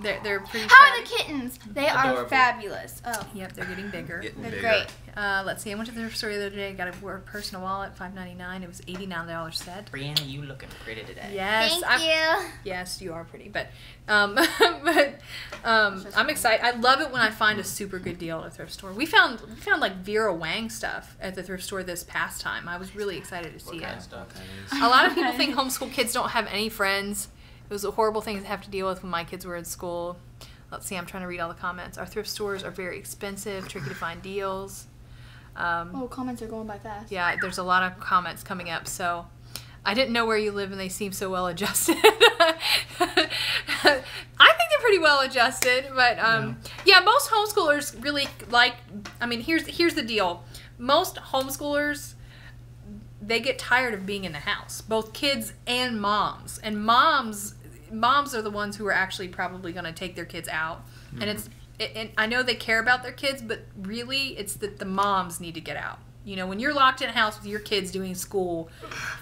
They're pretty. How are the chatty. kittens? They are Adorable. fabulous. Oh, Yep, they're getting bigger. Getting they're bigger. great. Let's see. I went to the thrift store the other day. Got a personal wallet, $5.99. It was $89 set. Brianna, you looking pretty today. Yes, thank you. Yes, you are pretty, but I'm excited. I love it when I find a super good deal at a thrift store. We found like Vera Wang stuff at the thrift store this past time. I was really excited to see What kind it. of stuff? A lot of people think homeschool kids don't have any friends. It was a horrible thing to have to deal with when my kids were in school. let's see, I'm trying to read all the comments. Our thrift stores are very expensive, tricky to find deals. Oh, comments are going by fast. Yeah, there's a lot of comments coming up. So I didn't know where you live and they seem so well adjusted. I think they're pretty well adjusted, but yeah, most homeschoolers really like, I mean, here's the deal. Most homeschoolers, they get tired of being in the house, both kids and moms. And moms are the ones who are actually probably going to take their kids out. And and I know they care about their kids, but really it's that the moms need to get out. You know, when you're locked in a house with your kids doing school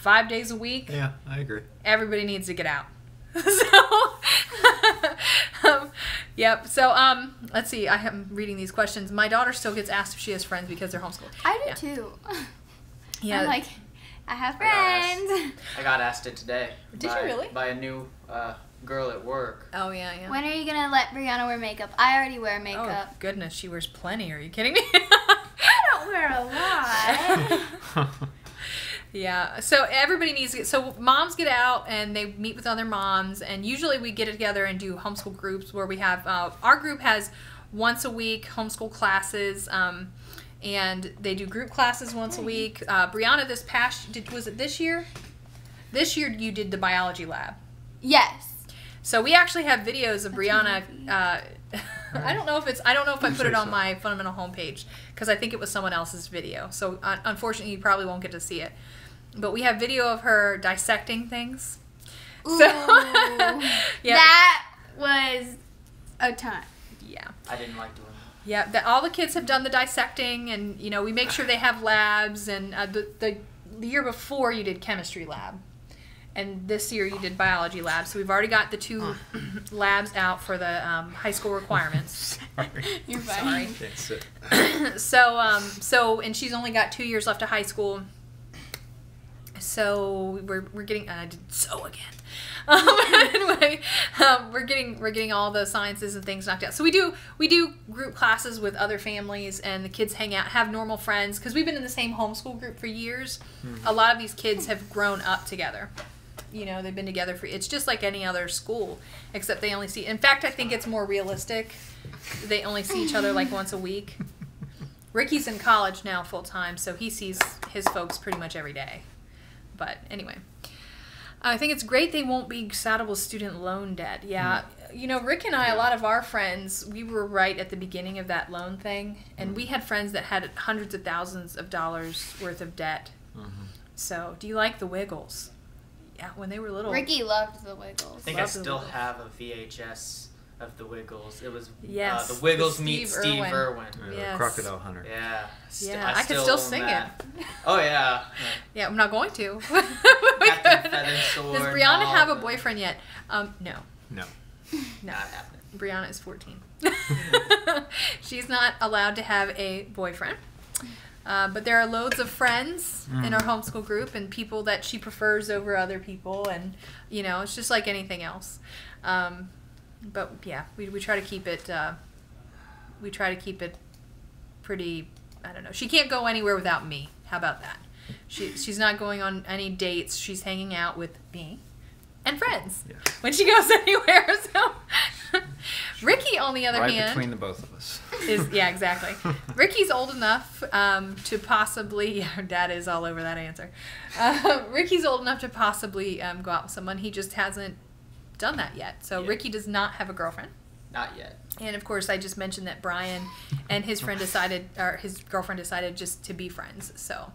5 days a week, Yeah, I agree. everybody needs to get out. Yep. So, let's see. I am reading these questions. My daughter still gets asked if she has friends because they're homeschooled. I do too. Yeah. I'm like, I have friends. I got asked it today. Did you really? By a new girl at work. Oh, yeah, yeah. When are you gonna let Brianna wear makeup? I already wear Oh, makeup. goodness. She wears plenty. Are you kidding me? I don't wear a lot. Yeah, so everybody needs to get, so moms get out and they meet with other moms, and usually we get together and do homeschool groups where we have, our group has once a week homeschool classes, and they do group classes once a week. Brianna, was it this year? This year you did the biology lab. Yes. So we actually have videos of Brianna. I don't know if I put it on my Fundamental homepage because I think it was someone else's video. So unfortunately, you probably won't get to see it. But we have video of her dissecting things. Ooh. So yeah, That was a time. yeah, I didn't like doing that. yeah. All the kids have done the dissecting, and you know we make sure they have labs. And the year before you did chemistry lab. And this year you did biology lab, so we've already got the 2 labs out for the high school requirements. Sorry. You're fine. Can't sit. So and she's only got 2 years left of high school. So we're getting I did so again. Anyway, we're getting all the sciences and things knocked out. So we do group classes with other families, and the kids hang out, have normal friends, because we've been in the same homeschool group for years. A lot of these kids have grown up together. You know, they've been together it's just like any other school, except they only see, in fact, I think it's more realistic. They only see each other like once a week. Ricky's in college now full time, so he sees his folks pretty much every day. But anyway, I think it's great they won't be saddled with student loan debt. Yeah, you know, Rick and I, a lot of our friends, we were right at the beginning of that loan thing, and we had friends that had hundreds of thousands of dollars worth of debt. So, do you like the Wiggles? Yeah, when they were little. Ricky loved the Wiggles. I think I still have a VHS of the Wiggles. It was Yes, the Wiggles with meet Steve Steve Irwin. Irwin. Yes. Crocodile Hunter. Yeah. Yeah, I could still own sing that. Oh yeah. Yeah, I'm not going to. Captain Feathersword. Does Brianna and all have a the- boyfriend yet? No. No. No. Not happening. Brianna is 14. She's not allowed to have a boyfriend. But there are loads of friends in our homeschool group, and people that she prefers over other people, and you know, it's just like anything else. But yeah, we try to keep it. We try to keep it pretty. I don't know. She can't go anywhere without me. How about that? She's not going on any dates. She's hanging out with me and friends when she goes anywhere. So Ricky, on the other Right hand, between the both of us. yeah, exactly. Ricky's old enough to possibly. Yeah, her dad is all over that answer. Ricky's old enough to possibly go out with someone. He just hasn't done that yet. So Ricky does not have a girlfriend. Not yet. And of course, I just mentioned that Brian and his friend decided, or his girlfriend decided, just to be friends. So,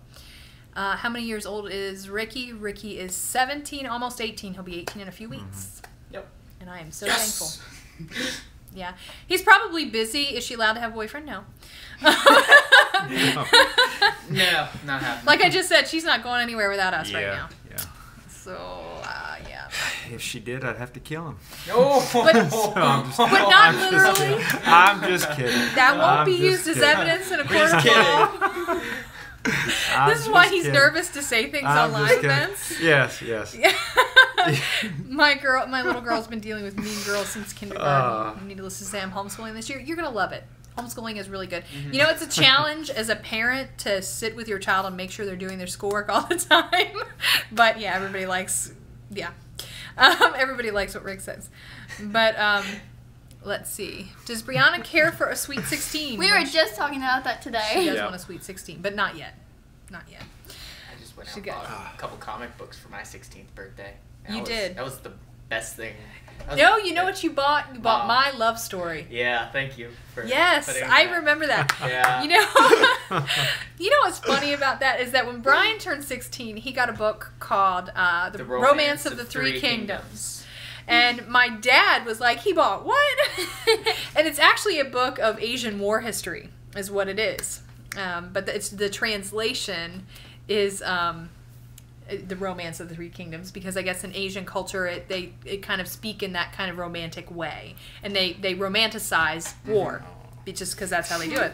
how many years old is Ricky? Ricky is 17, almost 18. He'll be 18 in a few weeks. Yep. And I am so thankful. Yeah. He's probably busy. Is she allowed to have a boyfriend? No. No, not happening. Like I just said, she's not going anywhere without us right now. Yeah. So, yeah. If she did, I'd have to kill him. Oh. But, I'm just, but not I'm just literally. kidding. I'm just kidding. That won't I'm be just used as kidding. evidence in a court Just of kidding. law. I'm This is why just he's kidding. nervous to say things I'm on just live kidding. events. Yes. My little girl's been dealing with mean girls since kindergarten. Needless to say, I'm homeschooling this year. You're gonna love it. Homeschooling is really good. You know, it's a challenge as a parent to sit with your child and make sure they're doing their schoolwork all the time. But yeah, everybody likes what Rick says. But Let's see. Does Brianna care for a Sweet 16? We were just talking about that She today. does Yeah. want a Sweet 16, but not yet. Not yet. I just went out She and got- bought a couple comic books for my 16th birthday. You did. That was the best thing. That was No, the you know what you bought? You bought Mom. My Love Story. Yeah, thank you for Yes, putting I that. remember that. Yeah. You know, you know what's funny about that is that when Brian turned 16, he got a book called The Romance of the Three Kingdoms. And my dad was like, he bought what? And it's actually a book of Asian war history, is what it is. But it's the translation is The Romance of the Three Kingdoms, because I guess in Asian culture it kind of speak in that kind of romantic way, and they romanticize war, just because that's how they do it.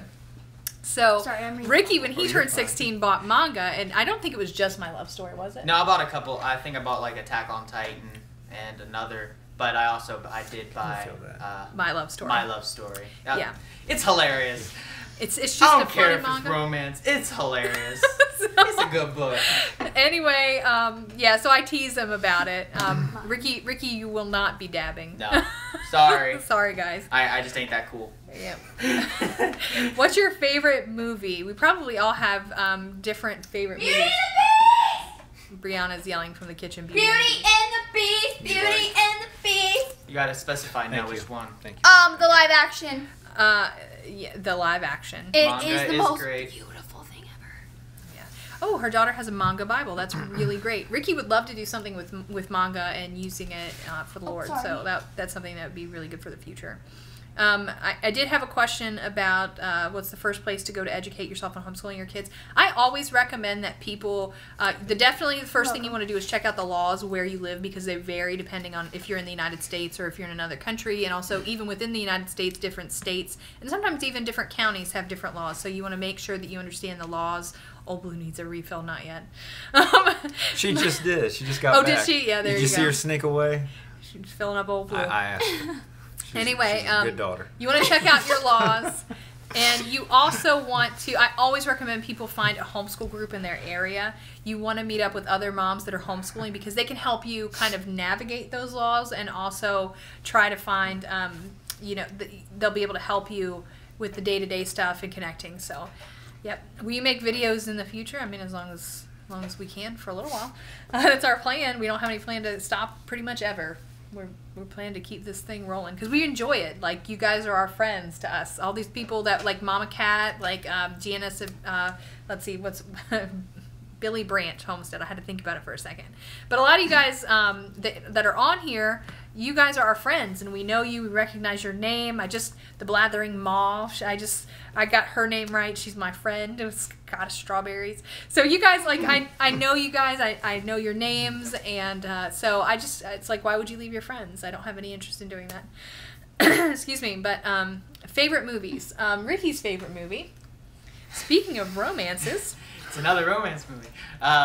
So Sorry, I'm reading. Ricky, when he Oh, you're turned fine. 16, bought manga, and I don't think it was just My Love Story, was it? No, I bought a couple. I think I bought like Attack on Titan and another. But I did buy feel that. My Love Story. My Love Story. Yeah. It's hilarious. It's just I a don't care funny if it's manga. romance. It's hilarious. So- It's a good book. Anyway, yeah, so I tease him about it. Ricky, you will not be dabbing. No. Sorry. Sorry, guys. I just ain't that cool. Yep. What's your favorite movie? We probably all have different favorite Beauty movies. and the Brianna's yelling from the kitchen. Beast! Beauty and the Beast! Beauty and the Beast! You gotta specify now Thank which you. one. Thank you. The live action. Yeah, the live action. It Manga is the is most great. beautiful thing ever. Oh, her daughter has a manga Bible. That's really great. Ricky would love to do something with manga and using it for the Lord. sorry. So that's something that would be really good for the future. I did have a question about what's the first place to go to educate yourself on homeschooling your kids. I always recommend that people, definitely the first thing you want to do is check out the laws where you live, because they vary depending on if you're in the United States or if you're in another country, and also even within the United States, different states, and sometimes even different counties have different laws. So you want to make sure that you understand the laws. Old Blue needs a refill, not yet. She just did. She just got Oh, back. did she? Yeah, there Did you you see go. her sneak away? She's filling up Old Blue. I asked her. Anyway, she's a good daughter. You want to check out your laws, and you also want to, I always recommend people find a homeschool group in their area. You want to meet up with other moms that are homeschooling, because they can help you kind of navigate those laws, and also try to find, they'll be able to help you with the day-to-day stuff and connecting. So, yep. Will you make videos in the future? I mean, as long as we can for a little while. That's our plan. We don't have any plan to stop pretty much ever. We're planning to keep this thing rolling because we enjoy it. Like, you guys are our friends to us. All these people that, like Mama Cat, like Janice, let's see, what's Billy Branch Homestead. I had to think about it for a second. But a lot of you guys that are on here, you guys are our friends, and we know you. We recognize your name. The Blathering Moth. I got her name right. She's my friend. It was goddess strawberries. So you guys, like, I know you guys. I know your names, and so it's like, why would you leave your friends? I don't have any interest in doing that. Excuse me. But favorite movies. Ricky's favorite movie. Speaking of romances. It's another romance movie.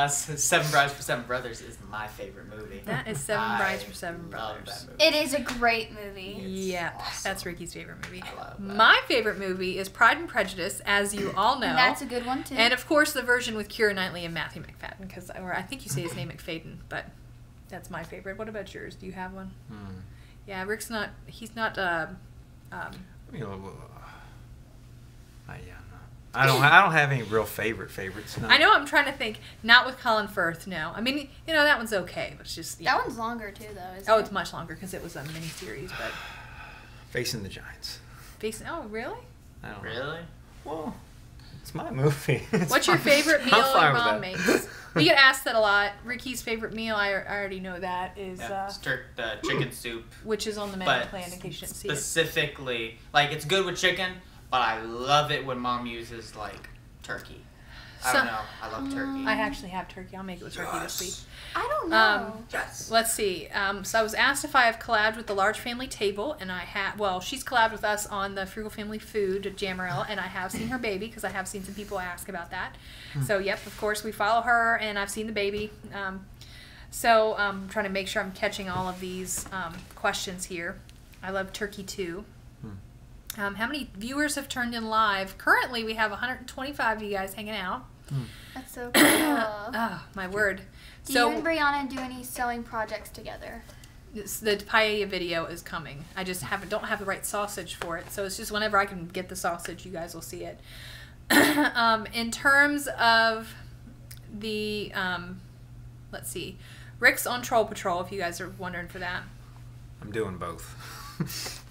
Seven Brides for Seven Brothers is my favorite movie. That is Seven Brides for Seven love Brothers. that movie. It is a great movie. Yeah, awesome. that's Ricky's favorite movie. I love that. My favorite movie is Pride and Prejudice, as you all know. And that's a good one too. And of course, the version with Keira Knightley and Matthew McFadden, or I think you say his name McFadden, but that's my favorite. What about yours? Do you have one? Yeah, Rick's not. He's not. I don't have any real favorites. No. I know. I'm trying to think. Not with Colin Firth. No. I mean, that one's okay. But it's just that one's longer too, though. Isn't Oh, it? it's much longer because it was a mini series. But Facing the Giants. Oh, really? I don't know. Really? Well, it's my movie. It's What's your fine. favorite meal I'm your fine with mom that. makes? We get asked that a lot. Ricky's favorite meal, I already know that, is Yeah, it's chicken soup. which is on the menu But plan in case you didn't see it. specifically, like, it's good with chicken, but I love it when Mom uses, like, turkey. I don't know. I love turkey. I actually have turkey. I'll make it with turkey this week. I don't know. Yes. Let's see. So I was asked if I have collabed with the Large Family Table, and I have. Well, she's collabed with us on the Frugal Family Food at Jamarel, and I have seen her baby because I have seen some people ask about that. So, yep, of course, we follow her, and I've seen the baby. So I'm trying to make sure I'm catching all of these questions here. I love turkey too. How many viewers have turned in live? Currently, we have 125 of you guys hanging out. That's so cool. Oh, my word. Do you and Brianna do any sewing projects together? The paella video is coming. I just don't have the right sausage for it. So it's just whenever I can get the sausage, you guys will see it. In terms of the, let's see, Rick's on Troll Patrol, if you guys are wondering for that. I'm doing both.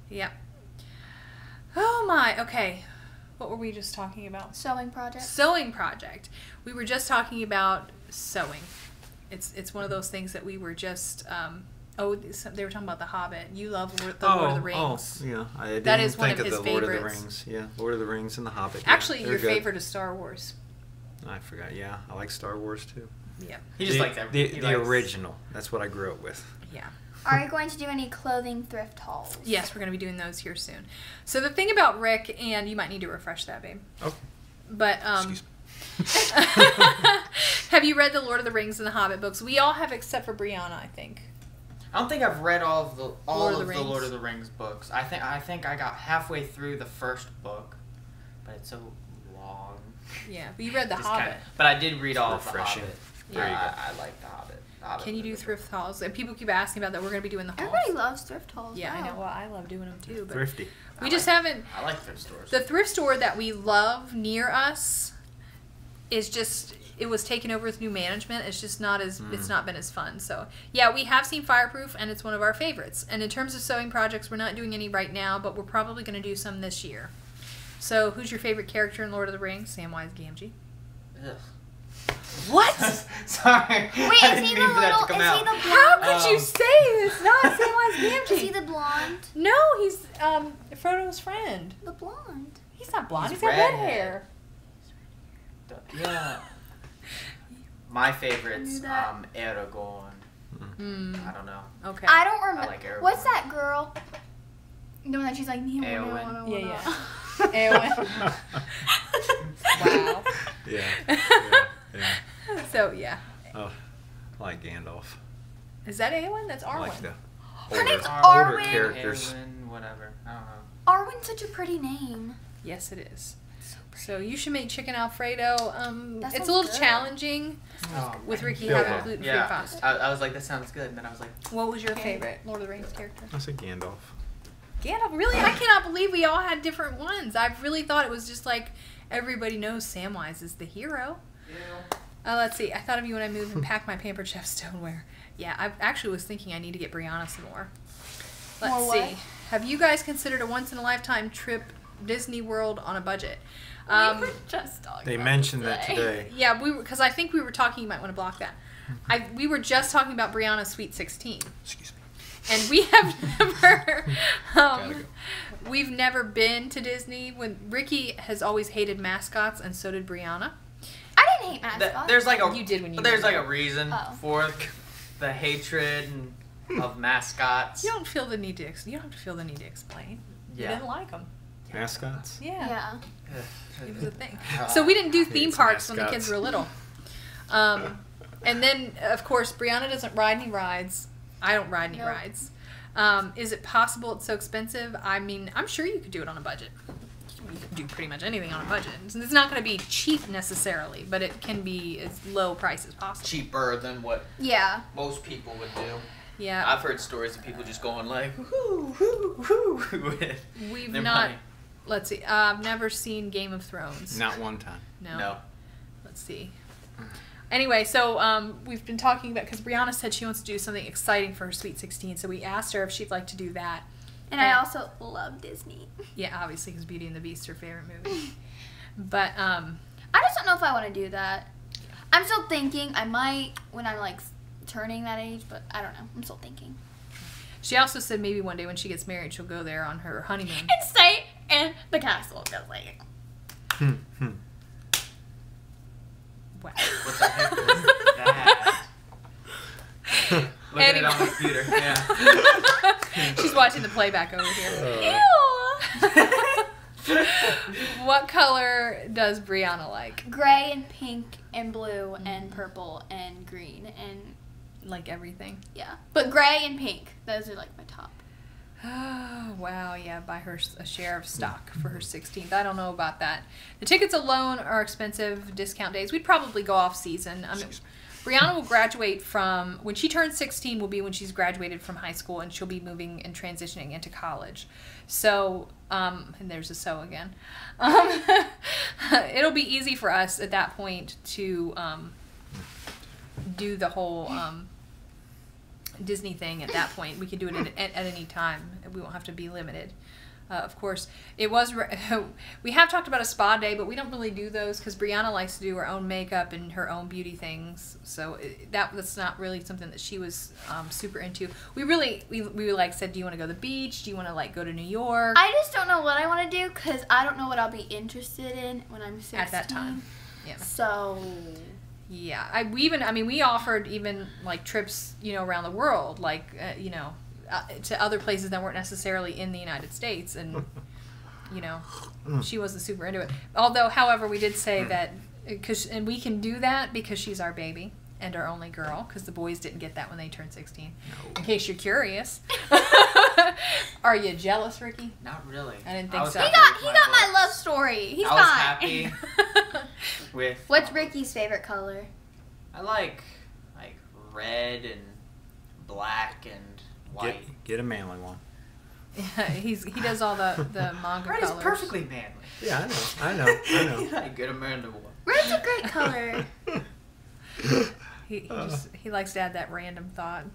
Yep. Oh my, okay. What were we just talking about? Sewing project. Sewing project. We were just talking about sewing. It's one of those things that we were just, they were talking about The Hobbit. You love the Lord of the Rings. Oh, yeah. I didn't That is one think of his the Lord of the favorites. Rings. Yeah, Lord of the Rings and The Hobbit. Actually, yeah, your they're good. favorite is Star Wars. I forgot. Yeah, I like Star Wars too. Yeah. He just likes everything. The original. That's what I grew up with. Yeah. Are you going to do any clothing thrift hauls? Yes, we're going to be doing those here soon. So the thing about Rick, and you might need to refresh that, babe. Oh. But Excuse me. have you read the Lord of the Rings and the Hobbit books? We all have, except for Brianna, I think. I don't think I've read all of the Lord of the Lord of the Rings books. I think I got halfway through the first book, but it's so long. Yeah, but you read the Just Hobbit. kinda- but I did read all of the refreshing. Hobbit. There you I like the Hobbit. Can you do thrift hauls? And people keep asking about that. We're going to be doing the hauls. Everybody loves thrift hauls. Yeah, I wow. know. Well, I love doing them too. But Thrifty. we just haven't. I like thrift stores. The thrift store that we love near us is just, it was taken over with new management. It's just not as, it's not been as fun. So yeah, we have seen Fireproof and it's one of our favorites. And in terms of sewing projects, we're not doing any right now, but we're probably going to do some this year. So who's your favorite character in Lord of the Rings? Samwise Gamgee. Ugh. What? Sorry. Wait, I is didn't he the mean for that little? to Is come he out. the How blonde? could you say it's not Samwise Gamgee? Is he the blonde? No, he's Frodo's friend. The blonde. He's not blonde. He's He's got red redhead. hair. Yeah. My I favorite's knew that. Aragorn. Mm, I don't know. okay. I don't remember. like Aragorn. What's that girl? The one that she's like, Eowyn. Yeah. Eowyn. Wow. Yeah. Yeah. So yeah, Oh, I like Gandalf. is that Eowyn? That's I Arwen. like the Her name's older Arwen. characters. Eowyn, whatever. I don't know. Arwen's such a pretty name. Yes, it is. So you should make chicken Alfredo. That It's sounds a little good. challenging Oh, with Ricky Yeah. having gluten-free yeah. pasta. I was like, that sounds good. And then I was like, What was your Okay. favorite Lord of the Rings character? I said Gandalf. Gandalf. Really? I cannot believe we all had different ones. I really thought it was just like everybody knows Samwise is the hero. Let's see. I thought of you when I moved and packed my Pampered Chef stoneware. Yeah, I actually was thinking I need to get Brianna some more. Let's More see. what? Have you guys considered a once-in-a-lifetime trip Disney World on a budget? We were just talking They about mentioned this that today. Yeah, because I think we were talking. You might want to block that. We were just talking about Brianna's Sweet 16, Excuse me. and we have never. Gotta go. We've never been to Disney. When Ricky has always hated mascots, and so did Brianna. I didn't hate mascots. there's like a You did when you there's were like there. a reason Oh. for the hatred of mascots. You don't feel the need to. You don't have to feel the need to explain. You Yeah. didn't like them. Mascots? Yeah. Yeah. It was a thing. So we didn't do theme Hates parks when the mascots. kids were little. And then, of course, Brianna doesn't ride any rides. I don't ride any Nope. rides. Is it possible it's so expensive? I mean, I'm sure you could do it on a budget. You can do pretty much anything on a budget. It's not going to be cheap necessarily, but it can be as low price as possible. Cheaper than what Yeah. most people would do. Yeah. I've heard stories of people just going like, whoo, whoo, whoo, with We've their not. money. Let's see. I've never seen Game of Thrones. Not one time. No. Let's see. Anyway, so we've been talking about, because Brianna said she wants to do something exciting for her Sweet 16, so we asked her if she'd like to do that. And I also love Disney. Yeah, obviously, because Beauty and the Beast are her favorite movie. But I just don't know if I want to do that. I'm still thinking. I might when I'm like turning that age, but I don't know. I'm still thinking. she also said maybe one day when she gets married, she'll go there on her honeymoon. And stay in the castle. Because like. Wow. What the heck was that? Look at it on the computer. Yeah. She's watching the playback over here. Ew. What color does Brianna like? Gray and pink and blue and purple and green and Like everything. yeah. But gray and pink. Those are like my top. Oh, wow, yeah, buy her a share of stock for her 16th. I don't know about that. The tickets alone are expensive, discount days. We'd probably go off season. I mean, Brianna will graduate from, when she turns 16 will be when she's graduated from high school, and she'll be moving and transitioning into college. So, and there's a so again. It'll be easy for us at that point to do the whole Disney thing at that point. We can do it at any time. We won't have to be limited. Of course, it was. We have talked about a spa day, but we don't really do those because Brianna likes to do her own makeup and her own beauty things. So that's not really something that she was super into. We like said, do you want to go to the beach? Do you want to like go to New York? I just don't know what I want to do because I don't know what I'll be interested in when I'm 16. At that time. Yeah. So. Yeah, we offered even like trips, around the world, like to other places that weren't necessarily in the United States, and she wasn't super into it. Although, however, we did say that and we can do that because she's our baby and our only girl, because the boys didn't get that when they turned 16. No. In case you're curious. Are you jealous, Ricky? Not really. I didn't think so. He got my love story. He's fine. I was happy with. What's Ricky's favorite color? I like red and black and white. Get a manly one. Yeah, he does all the manga red colors. Red is perfectly manly. Yeah, I know. Like get a manly one. Red's a great color. He likes to add that random thought.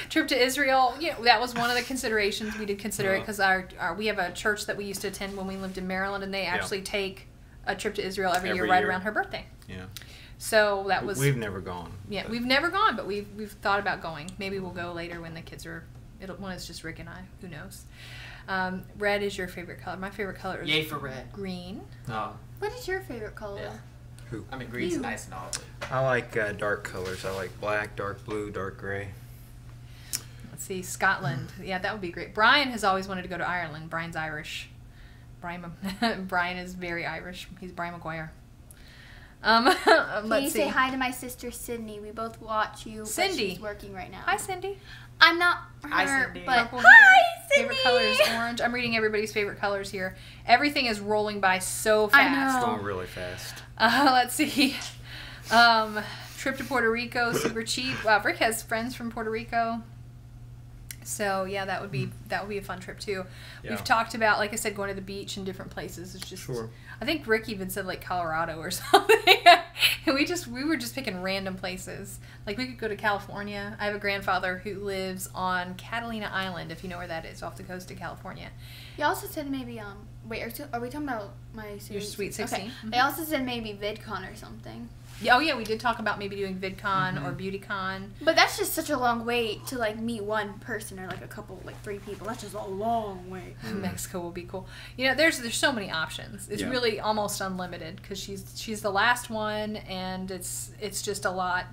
Trip to Israel, that was one of the considerations. We did consider it because we have a church that we used to attend when we lived in Maryland, and they actually take a trip to Israel every year right around her birthday. Yeah. So that was. We've never gone. Yeah, we've never gone, but we've thought about going. Maybe we'll go later when the kids are. When it's just Rick and I. Who knows? Red is your favorite color. My favorite color is yay for red. Green. Oh. What is your favorite color? Yeah. Who? I mean, green's nice and all. I like dark colors. I like black, dark blue, dark gray. Let's see, Scotland. Yeah, that would be great. Brian has always wanted to go to Ireland. Brian's Irish. Brian is very Irish. He's Brian McGuire. Can you say hi to my sister Sydney? We both watch you. Cindy. But she's working right now. Hi, Cindy. I'm not her, hi, Cindy. but Purple hi, Cindy. Favorite color is orange. I'm reading everybody's favorite colors here. Everything is rolling by so fast. I know. It's going really fast. Let's see. Trip to Puerto Rico, super cheap. Wow, Rick has friends from Puerto Rico. So yeah, that would be a fun trip too. Yeah. We've talked about, like I said, going to the beach and different places. It's just, sure. I think Rick even said like Colorado or something. And we were just picking random places. Like we could go to California. I have a grandfather who lives on Catalina Island, if you know where that is, off the coast of California. You also said maybe wait, are we talking about my series? Your Sweet 16. Okay. They also said maybe VidCon or something. Oh yeah, we did talk about maybe doing VidCon or BeautyCon. But that's just such a long wait to like meet one person or like a couple, like 3 people. That's just a long wait. Mexico will be cool. There's so many options. It's really almost unlimited because she's the last one, and it's just a lot,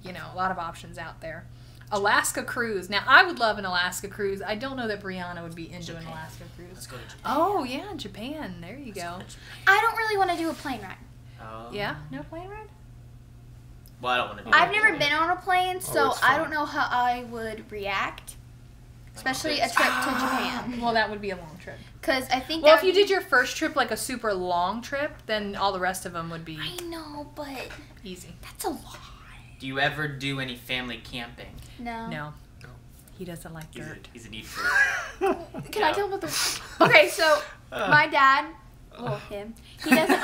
a lot of options out there. Alaska cruise. Now I would love an Alaska cruise. I don't know that Brianna would be into an Alaska cruise. Let's go to Japan. Oh yeah, Japan. There you go. I don't really want to do a plane ride. Yeah, no plane ride? Well, I don't want to do I've never been on a plane, so it's fun. I don't know how I would react. Especially a trip to Japan. Well, that would be a long trip. Because I think if you did your first trip like a super long trip, then all the rest of them would be I know, but easy. That's a lot. Do you ever do any family camping? No. He doesn't like dirt. He's a neat freak. Can I tell about the... Okay, so my dad... Well, him. He doesn't...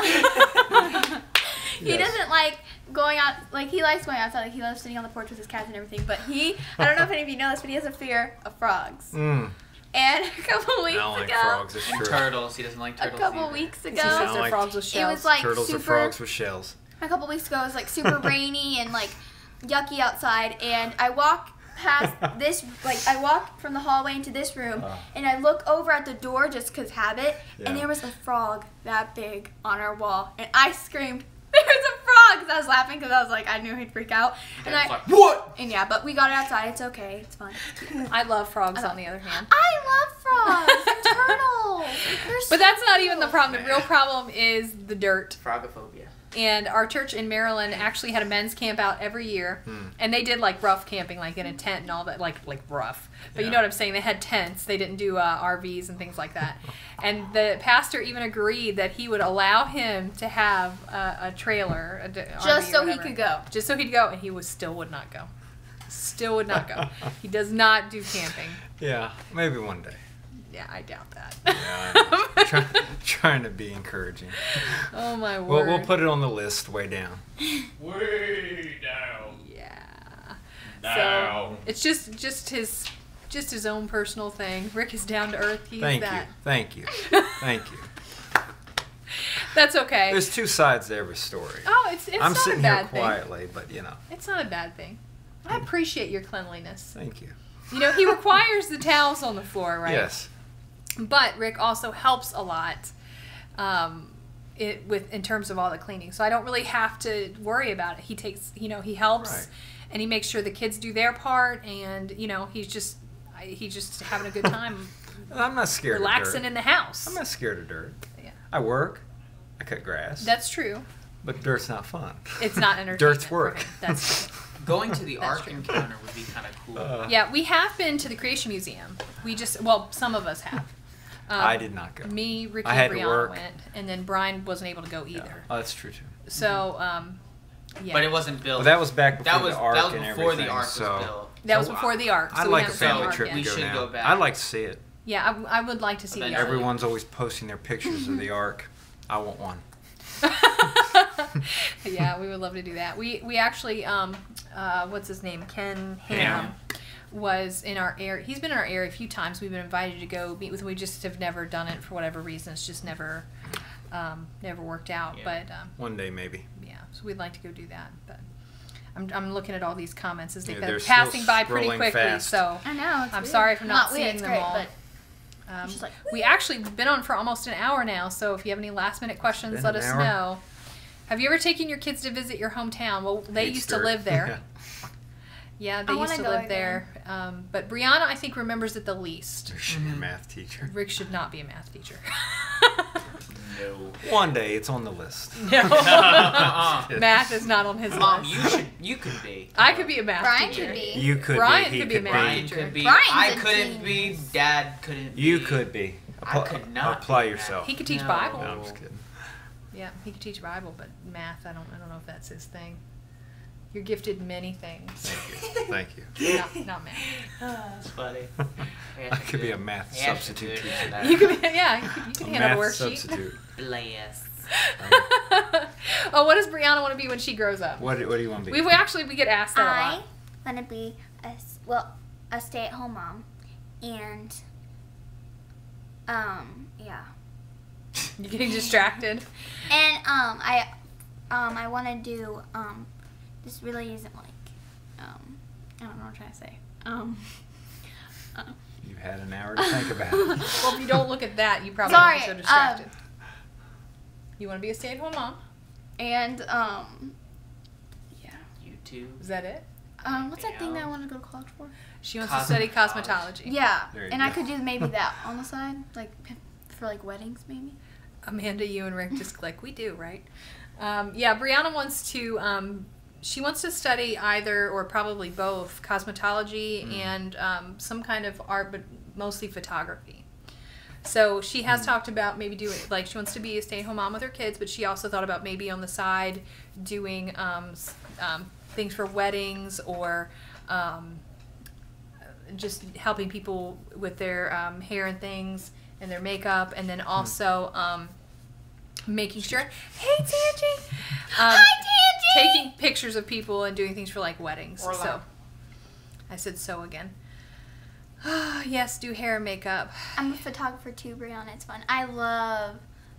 He doesn't like going out, like he likes going outside, like he loves sitting on the porch with his cats and everything, but I don't know if any of you know this, but he has a fear of frogs. And a couple weeks ago, frogs, it's true. Turtles, he doesn't like turtles a couple either. weeks ago, frogs with shells. It was like turtles super, or frogs with shells. A couple weeks ago, it was like super rainy and like yucky outside, and I walk past this, like I walked from the hallway into this room, and I look over at the door just 'cause habit, and there was a frog that big on our wall, and I screamed, "There's a frog!" 'cause I was laughing because I was like, I knew he'd freak out. And I was like, what? And yeah, but we got it outside. It's okay. It's fine. I love frogs on the other hand. I love frogs and turtles. But that's not even the problem. The real problem is the dirt. Frogophobia. And our church in Maryland actually had a men's camp out every year, and they did like rough camping, like in a tent and all that, like rough. But you know what I'm saying? They had tents. They didn't do RVs and things like that. And the pastor even agreed that he would allow him to have a trailer, Just so he could go. Just so he'd go, and he still would not go. Still would not go. He does not do camping. Yeah, maybe one day. Yeah, I doubt that. Yeah, trying to be encouraging. Oh my word. We'll put it on the list way down. Way down. Yeah. Down. So it's just his own personal thing. Rick is down to earth. He's Thank that. you. Thank you. Thank you. That's okay. There's two sides to every story. Oh, it's I'm not sitting a bad here thing. quietly, but you know. It's not a bad thing. I appreciate your cleanliness. Thank you. You know, he requires the towels on the floor, right? Yes. But Rick also helps a lot in terms of all the cleaning. So I don't really have to worry about it. He takes, he helps, Right. and he makes sure the kids do their part, and he's just having a good time. I'm not scared relaxing of dirt. in the house. I'm not scared of dirt. Yeah. I work. I cut grass. That's true. But dirt's not fun. It's not entertainment. Dirt's for work. him. That's true. Going to the That's art true. encounter would be kind of cool. Yeah, we have been to the Creation Museum. Some of us have. I did not go. Me, Ricky, I and had to Brianna work. went, and then Brian wasn't able to go Yeah. either. Oh, that's true too. So, yeah. But it wasn't built. Well, that was back before that was the ark and before everything. the ark was so built. That was so before the ark. I'd so we like a haven't seen the family ark trip yet. to We go should now. go back. I'd like to see it. Yeah, I would like to see the Eventually. ark. Everyone's always posting their pictures of the ark. I want one. Yeah, we would love to do that. We actually, what's his name? Ken Ham was in our area. He's been in our area a few times. We've been invited to go meet with him. We just have never done it for whatever reason. It's just never worked out. Yeah. But One day maybe. yeah, so we'd like to go do that. But I'm looking at all these comments as they've Yeah, been they're still passing by pretty scrolling quickly. fast. So I know. It's I'm weird. sorry for not weird, seeing it's them great, all. But it's just like, we actually been on for almost an hour now, so if you have any last minute questions, Been let an us hour? know. Have you ever taken your kids to visit your hometown? Well, they Hates used to dirt. live there. Yeah, they I used wanna to go live there. But Brianna, I think, remembers it the least. There should be a math teacher. Rick should not be a math teacher. No. One day, it's on the list. No. Uh-uh. Math is not on his Mom, list. you could be. I could be a math Brian teacher. could be. You could Brian be. He could be a math Brian teacher. could be. Brian's I a couldn't be. genius. Dad couldn't be. You could be. I could not Apply be yourself. He could teach No. Bible. No, I'm just kidding. Yeah, he could teach Bible, but math, I don't know if that's his thing. You're gifted in many things. Thank you. Not math. That's funny. I could be a math substitute teacher. You could be, yeah, you can A hand out a math worksheet. substitute. Bless. Oh, what does Brianna want to be when she grows up? What do you want to be? We get asked that a I lot. want to be a stay-at-home mom, and yeah, You're getting distracted. and I want to do this really isn't like I don't know what I'm trying to say You've had an hour to think about it. Well, if you don't look at that, you probably Sorry, won't be so distracted. You want to be a stay-at-home mom? and yeah. YouTube. Is that it? What's that thing that I want to go to college for? She wants to study cosmetology. Yeah, There you and I go. could do maybe that on the side, like for like weddings maybe. Amanda, you and Rick just click. We do, right? Yeah, Brianna wants to. She wants to study either or probably both cosmetology and some kind of art, but mostly photography. So she has talked about maybe doing, like, she wants to be a stay-at-home mom with her kids, but she also thought about maybe on the side doing things for weddings or just helping people with their hair and things and their makeup, and then also making sure, hey Tangie, Hi, Tangie! taking pictures of people and doing things for like weddings. Or like- So I said so again. Yes, do hair and makeup. I'm a photographer too, Brianna. It's fun. I love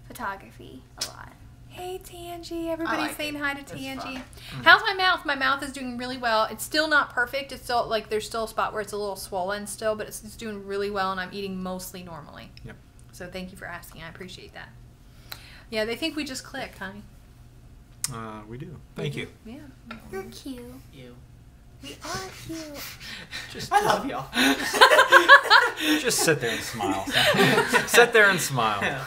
photography a lot. Hey Tangie, everybody's like saying it. hi to It's Tangie. fun. How's my mouth? My mouth is doing really well. It's still not perfect. It's still like there's still a spot where it's a little swollen still, but it's doing really well, and I'm eating mostly normally. Yep. So thank you for asking. I appreciate that. Yeah, they think we just click, honey. We do. Thank you. Yeah. You're cute. You. We are cute. I love y'all. Just sit there and smile. Sit there and smile.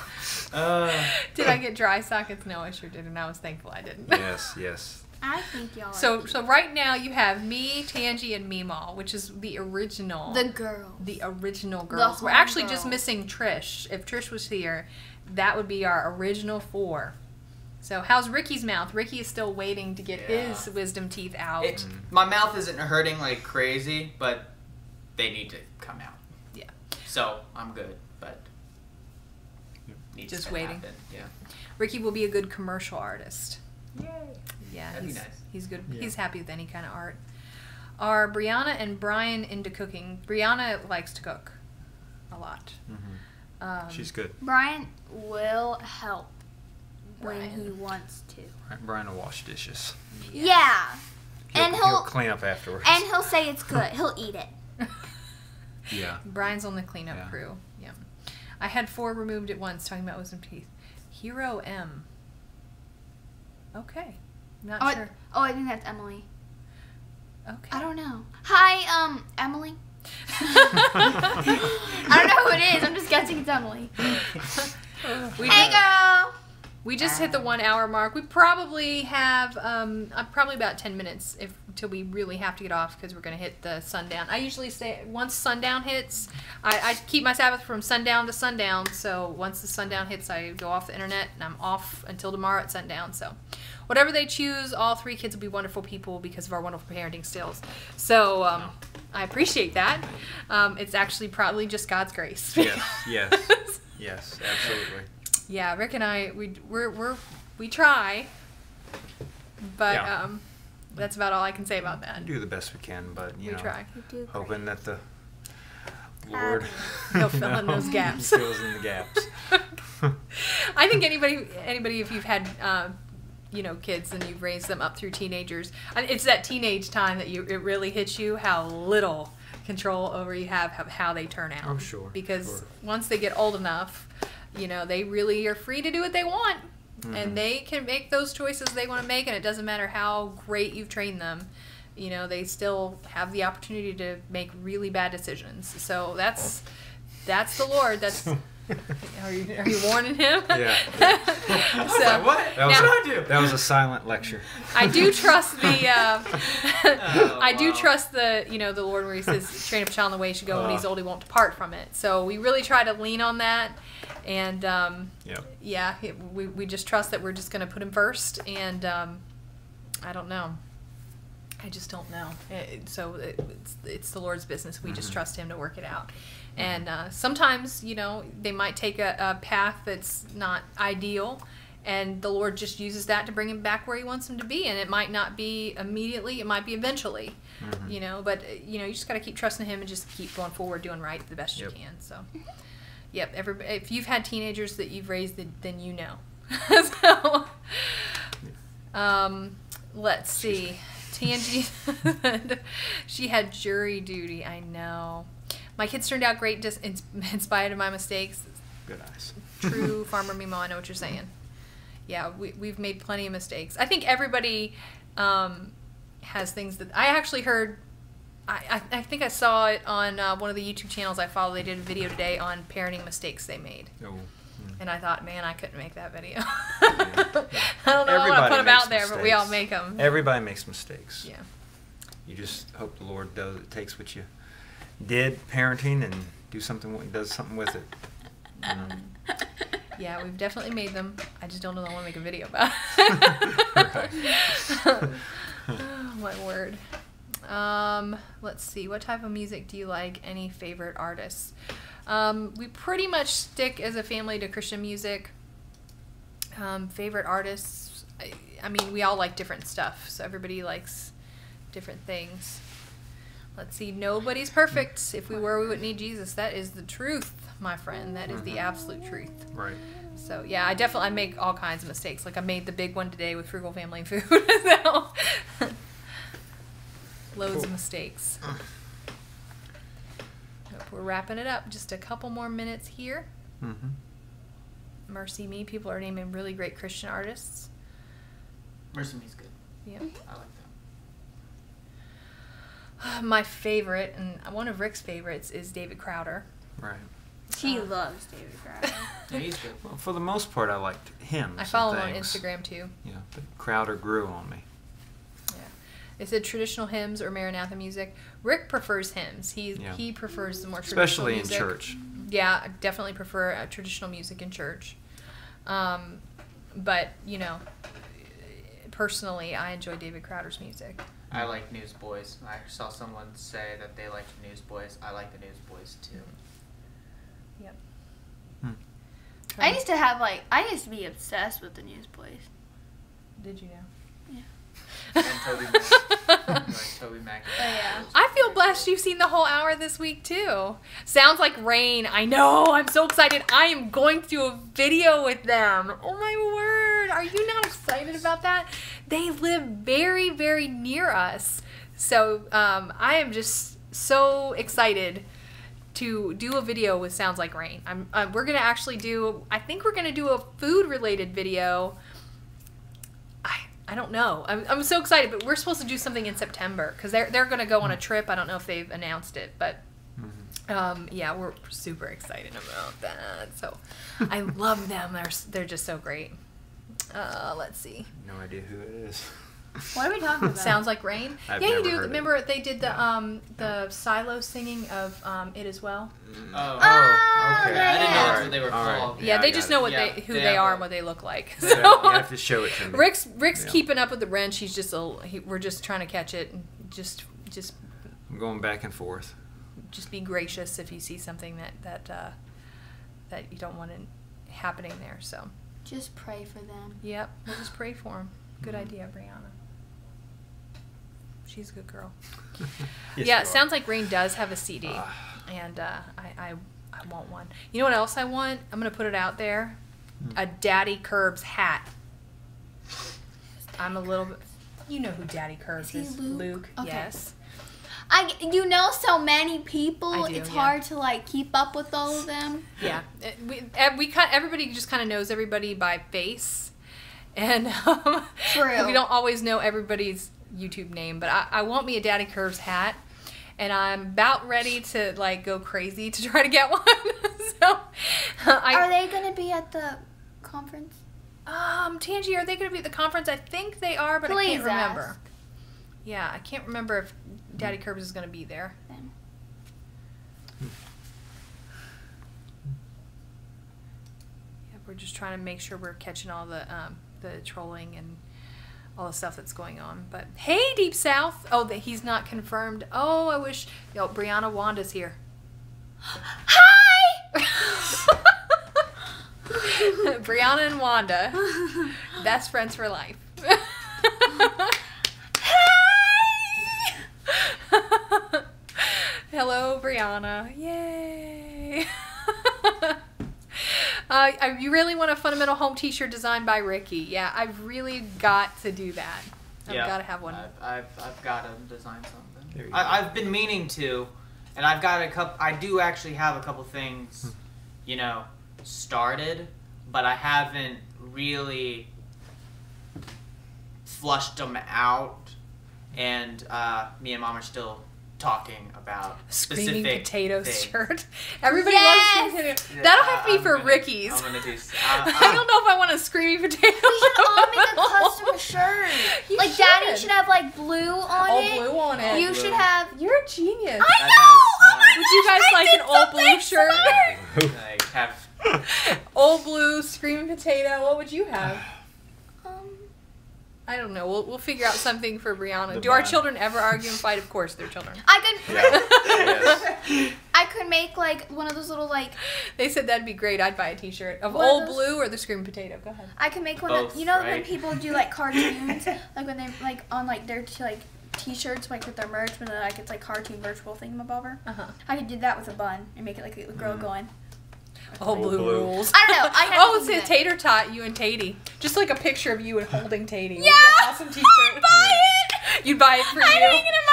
Did I get dry sockets? No, I sure did, and I was thankful I didn't. Yes. I think y'all. So right now you have me, Tangi, and Meemaw, which is the original. the girl. The original girls. We're home actually just girls. missing Trish. If Trish was here, that would be our original 4. So how's Ricky's mouth? Ricky is still waiting to get his wisdom teeth out. My mouth isn't hurting like crazy, but they need to come out. Yeah. So I'm good, but needs Just to waiting. happen. Yeah. Ricky will be a good commercial artist. Yay. Yeah, That'd be he's, nice. he's good. Yeah. He's happy with any kind of art. Are Brianna and Brian into cooking? Brianna likes to cook a lot. She's good. Brian will help when Brian. he wants to. Brian will wash dishes. Yeah. And He'll he'll clean up afterwards. and he'll say it's good. He'll eat it. Yeah. Brian's on the cleanup Yeah. crew. Yeah. I had 4 removed at once, talking about wisdom teeth. Hero M. Okay. Not sure. I think that's Emily. Okay. I don't know. Hi, Emily. I don't know who it is. I'm just guessing it's Emily. We Hey, girl. We just hit the 1 hour mark. We probably have probably about 10 minutes till we really have to get off because we're going to hit the sundown. I usually say once sundown hits, I keep my Sabbath from sundown to sundown. So once the sundown hits, I go off the internet and I'm off until tomorrow at sundown. So whatever they choose, all 3 kids will be wonderful people because of our wonderful parenting skills. So I appreciate that. It's actually probably just God's grace. Yes, absolutely. Yeah, Rick and I, we try, but Yeah. that's about all I can say about that. We do the best we can, but We try. You do hoping that the Lord He'll fill in those gaps. He fills in the gaps. I think anybody, if you've had, kids and you've raised them up through teenagers, it's that teenage time that it really hits you how little control over you have how they turn out. I'm sure. Because once they get old enough, they really are free to do what they want. And they can make those choices they want to make, and it doesn't matter how great you've trained them. They still have the opportunity to make really bad decisions. So that's the Lord. That's are you warning him? Yeah. So What? That was, Now- What did I do? that was a silent lecture. I do trust the I do wow. trust the the Lord where He says train up a child in the way he should go when he's old he won't depart from it. So we really try to lean on that, and Yep. yeah, we just trust that we're just going to put him first, and I don't know. I just don't know. It's the Lord's business. We just trust Him to work it out. And sometimes, they might take a path that's not ideal, and the Lord just uses that to bring him back where He wants him to be. And it might not be immediately. It might be eventually. But you just got to keep trusting Him and just keep going forward, doing right the best you Yep. can. So, yep. If you've had teenagers that you've raised, then you know. So, let's see. Tangi, she had jury duty. I know. My kids turned out great in spite of my mistakes. Good eyes. True, Farmer Mimo, I know what you're saying. Yeah, we've made plenty of mistakes. I think everybody has things that... I actually heard... I think I saw it on one of the YouTube channels I follow. They did a video today on parenting mistakes they made. Oh. And I thought, man, I couldn't make that video. I don't know I want to Everybody put them makes out there, but we all mistakes. make them. Everybody makes mistakes. Yeah. You just hope the Lord takes what you did parenting and does something with it. Yeah, we've definitely made them. I just don't know that I want to make a video about it. Oh, my word. Let's see. What type of music do you like? Any favorite artists? We pretty much stick as a family to Christian music. Favorite artists? I mean, we all like different stuff, so everybody likes different things. Let's see. Nobody's perfect. If we were, we wouldn't need Jesus. That is the truth, my friend. That is the absolute truth. Right. So yeah, I make all kinds of mistakes. Like I made the big one today with frugal family food. So loads of mistakes. Hope we're wrapping it up. Just a couple more minutes here. Mercy Me. People are naming really great Christian artists. Mercy Me's good. Yeah. I like that. My favorite, and one of Rick's favorites, is David Crowder. Right. She loves David Crowder. Yeah, he's good. Well, for the most part, I liked hymns. I follow him and on things. Instagram too. Yeah, but Crowder grew on me. Yeah. It said traditional hymns or Maranatha music. Rick prefers hymns. He prefers the more traditional Especially in music. church. Yeah, I definitely prefer traditional music in church. But, you know, personally, I enjoy David Crowder's music. I like Newsboys. I saw someone say that they liked the Newsboys. I like the Newsboys too. Yep. I used to be obsessed with the Newsboys. Did you know? And Toby Mac. Like Toby Mac. Oh, yeah. I feel blessed you've seen the whole hour this week too. Sounds like rain. I know. I'm so excited. I am going to do a video with them. Oh my word. Are you not excited about that? They live very, very near us. So I am just so excited to do a video with Sounds Like Rain. We're going to actually I think we're going to do a food related video. I don't know. I'm so excited, but we're supposed to do something in September because they're going to go on a trip. I don't know if they've announced it, but yeah, we're super excited about that. So I love them. They're just so great. Let's see. No idea who it is. What are we talking about? Sounds Like Rain. I've Yeah, you never do. heard it. Remember they did the silo singing of It As Well. Oh. Okay. yeah, I didn't know yeah. that's what they were All right. called. Yeah, I they got just it. know what Yeah, who they they have are a- and what they look like. You have to show it to me. Rick's Yeah. keeping up with the Wrench. He's just we're just trying to catch it and just I'm going back and forth. just be gracious if you see something that you don't want it happening there. So Just pray for them. yep, we'll just pray for him. Good idea, Brianna. She's a good girl. Yes, Yeah, you are. Sounds Like Rain does have a CD, and I want one. You know what else I want? I'm gonna put it out there. A Daddy Curbs hat. I'm a little bit. You know who Daddy Curbs Is is? he Luke? Okay. Yes. You know so many people. I do, it's yeah. hard to like keep up with all of them. Yeah. Everybody just kind of knows everybody by face, and True. we don't always know everybody's YouTube name. But I want me a Daddy Curbs hat. And I'm about ready to like go crazy to try to get one. So, Are they gonna be at the conference? Tangi, are they going to be at the conference? I think they are, but I Please can't remember. ask. Yeah, I can't remember if Daddy Curbs is going to be there. Then. Yeah, we're just trying to make sure we're catching all the trolling and all the stuff that's going on. But hey, Deep South. Oh, he's not confirmed. Oh, I wish. Yo, Brianna Wanda's here. Hi. Brianna and Wanda, best friends for life. Hello, Brianna. Yay. You really want a Fundamental Home t-shirt designed by Ricky. Yeah, I've really got to do that. I've got to have one. I've got to design There something. you go. I've been meaning to, and I've got a couple. I do actually have a couple things, you know, started, but I haven't really flushed them out. And me and Mom are still talking about Screaming specific Potato things. shirt. Everybody Yes! loves Screaming Potato. Yeah, That'll have to be I'm for gonna- Ricky's. I'm gonna do. I don't know if I want a Screaming Potato. We should all make a custom shirt. You Like Daddy should have like blue on all it. blue on it. You Blue. should have. You're a genius. I That is know. Oh smart. my Would you gosh, guys I like did an old blue something shirt? smart. Like have. Old blue, Screaming Potato. What would you have? Um, I don't know. We'll figure out something for Brianna. The Do our bond. children ever argue and fight? Of course, they're children. I could. Yes. I could make like one of those little like. They said that'd be great. I'd buy a T-shirt of One of Old those- Blue or the Screaming Potato. Go ahead. I could make one. Both, Of, you know when right? people do like cartoons, like when they like on like their like T-shirts like with their merch, but then like it's like cartoon virtual thingamabobber. Uh-huh. I could do that with a bun and make it like a girl going. Old Blue Blue. rules. I don't know. I had Oh, to it do says that. Tater Tot, you and Tatey. Just like a picture of you and holding Tatey. Yeah! Awesome T-shirt. I'd buy it. You'd buy it for I'm you. hanging it in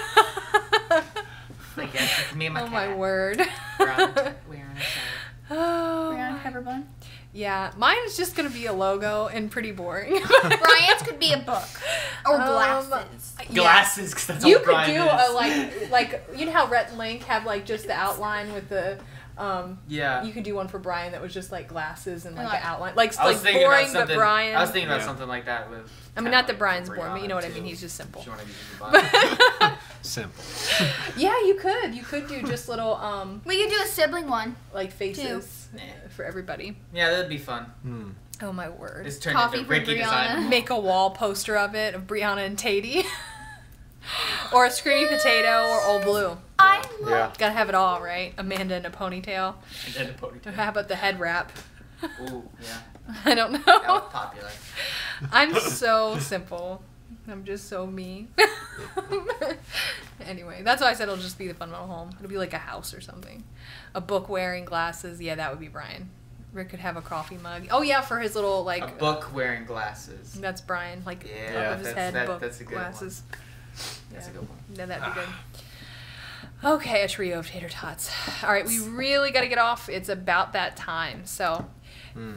my room. Like yeah, me and my Oh cat. my word. We're on a shirt. Oh. Brianna cover bun. Yeah, mine is just gonna be a logo and pretty boring. Brian's could be a book or glasses. Yeah. Glasses, because that's You all could Brian do is. a like you know how Rhett and Link have like just the outline with the Yeah. You could do one for Brian that was just like glasses and like Like- an outline, like I was thinking about boring, but something. Brian. I was thinking about Yeah. something like that with. I mean, not that like, Brian's for boring, but you know what I Brianna, mean. too. He's just simple. If you want to use the Bible. Simple. Yeah, you could do just little We could do a sibling one. like faces Nah. for everybody. Yeah, that'd be fun. Hmm. Oh my word. It's turned Coffee into for Ricky Brianna. design. Make a wall poster of it of Brianna and Tatey. Or a screaming potato or Old Blue. I love Yeah. Gotta have it all, right? Amanda in a ponytail. And then a ponytail. How about the head wrap? Ooh, yeah. I don't That know. was popular. I'm so simple. I'm just so me. Anyway, that's why I said it'll just be the fundamental home. It'll be like a house or something. A book wearing glasses. Yeah, that would be Brian. Rick could have a coffee mug. Oh yeah, for his little like. A book wearing glasses. That's Brian, like Yeah, up of his head, book, that's a good glasses. That's a good one. Yeah, that'd be good. Okay, a trio of tater tots. All right, we really got to get off. It's about that time. So,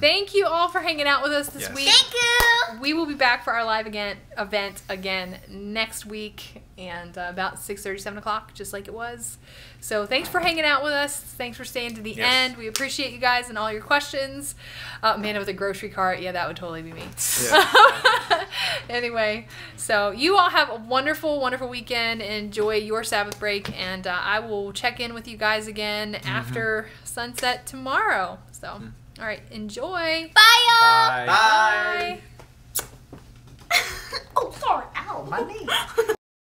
thank you all for hanging out with us this Yes. week. Thank you. We will be back for our live event again next week and about 6:30, 7 o'clock, just like it was. So thanks for hanging out with us. Thanks for staying to the Yes. end. We appreciate you guys and all your questions. Amanda with a grocery cart. Yeah, that would totally be me. Yeah. Anyway, so you all have a wonderful, wonderful weekend. Enjoy your Sabbath break. And I will check in with you guys again after sunset tomorrow. So, all right, enjoy. Bye, y'all. Bye. Bye. Oh, sorry. Ow, my knee.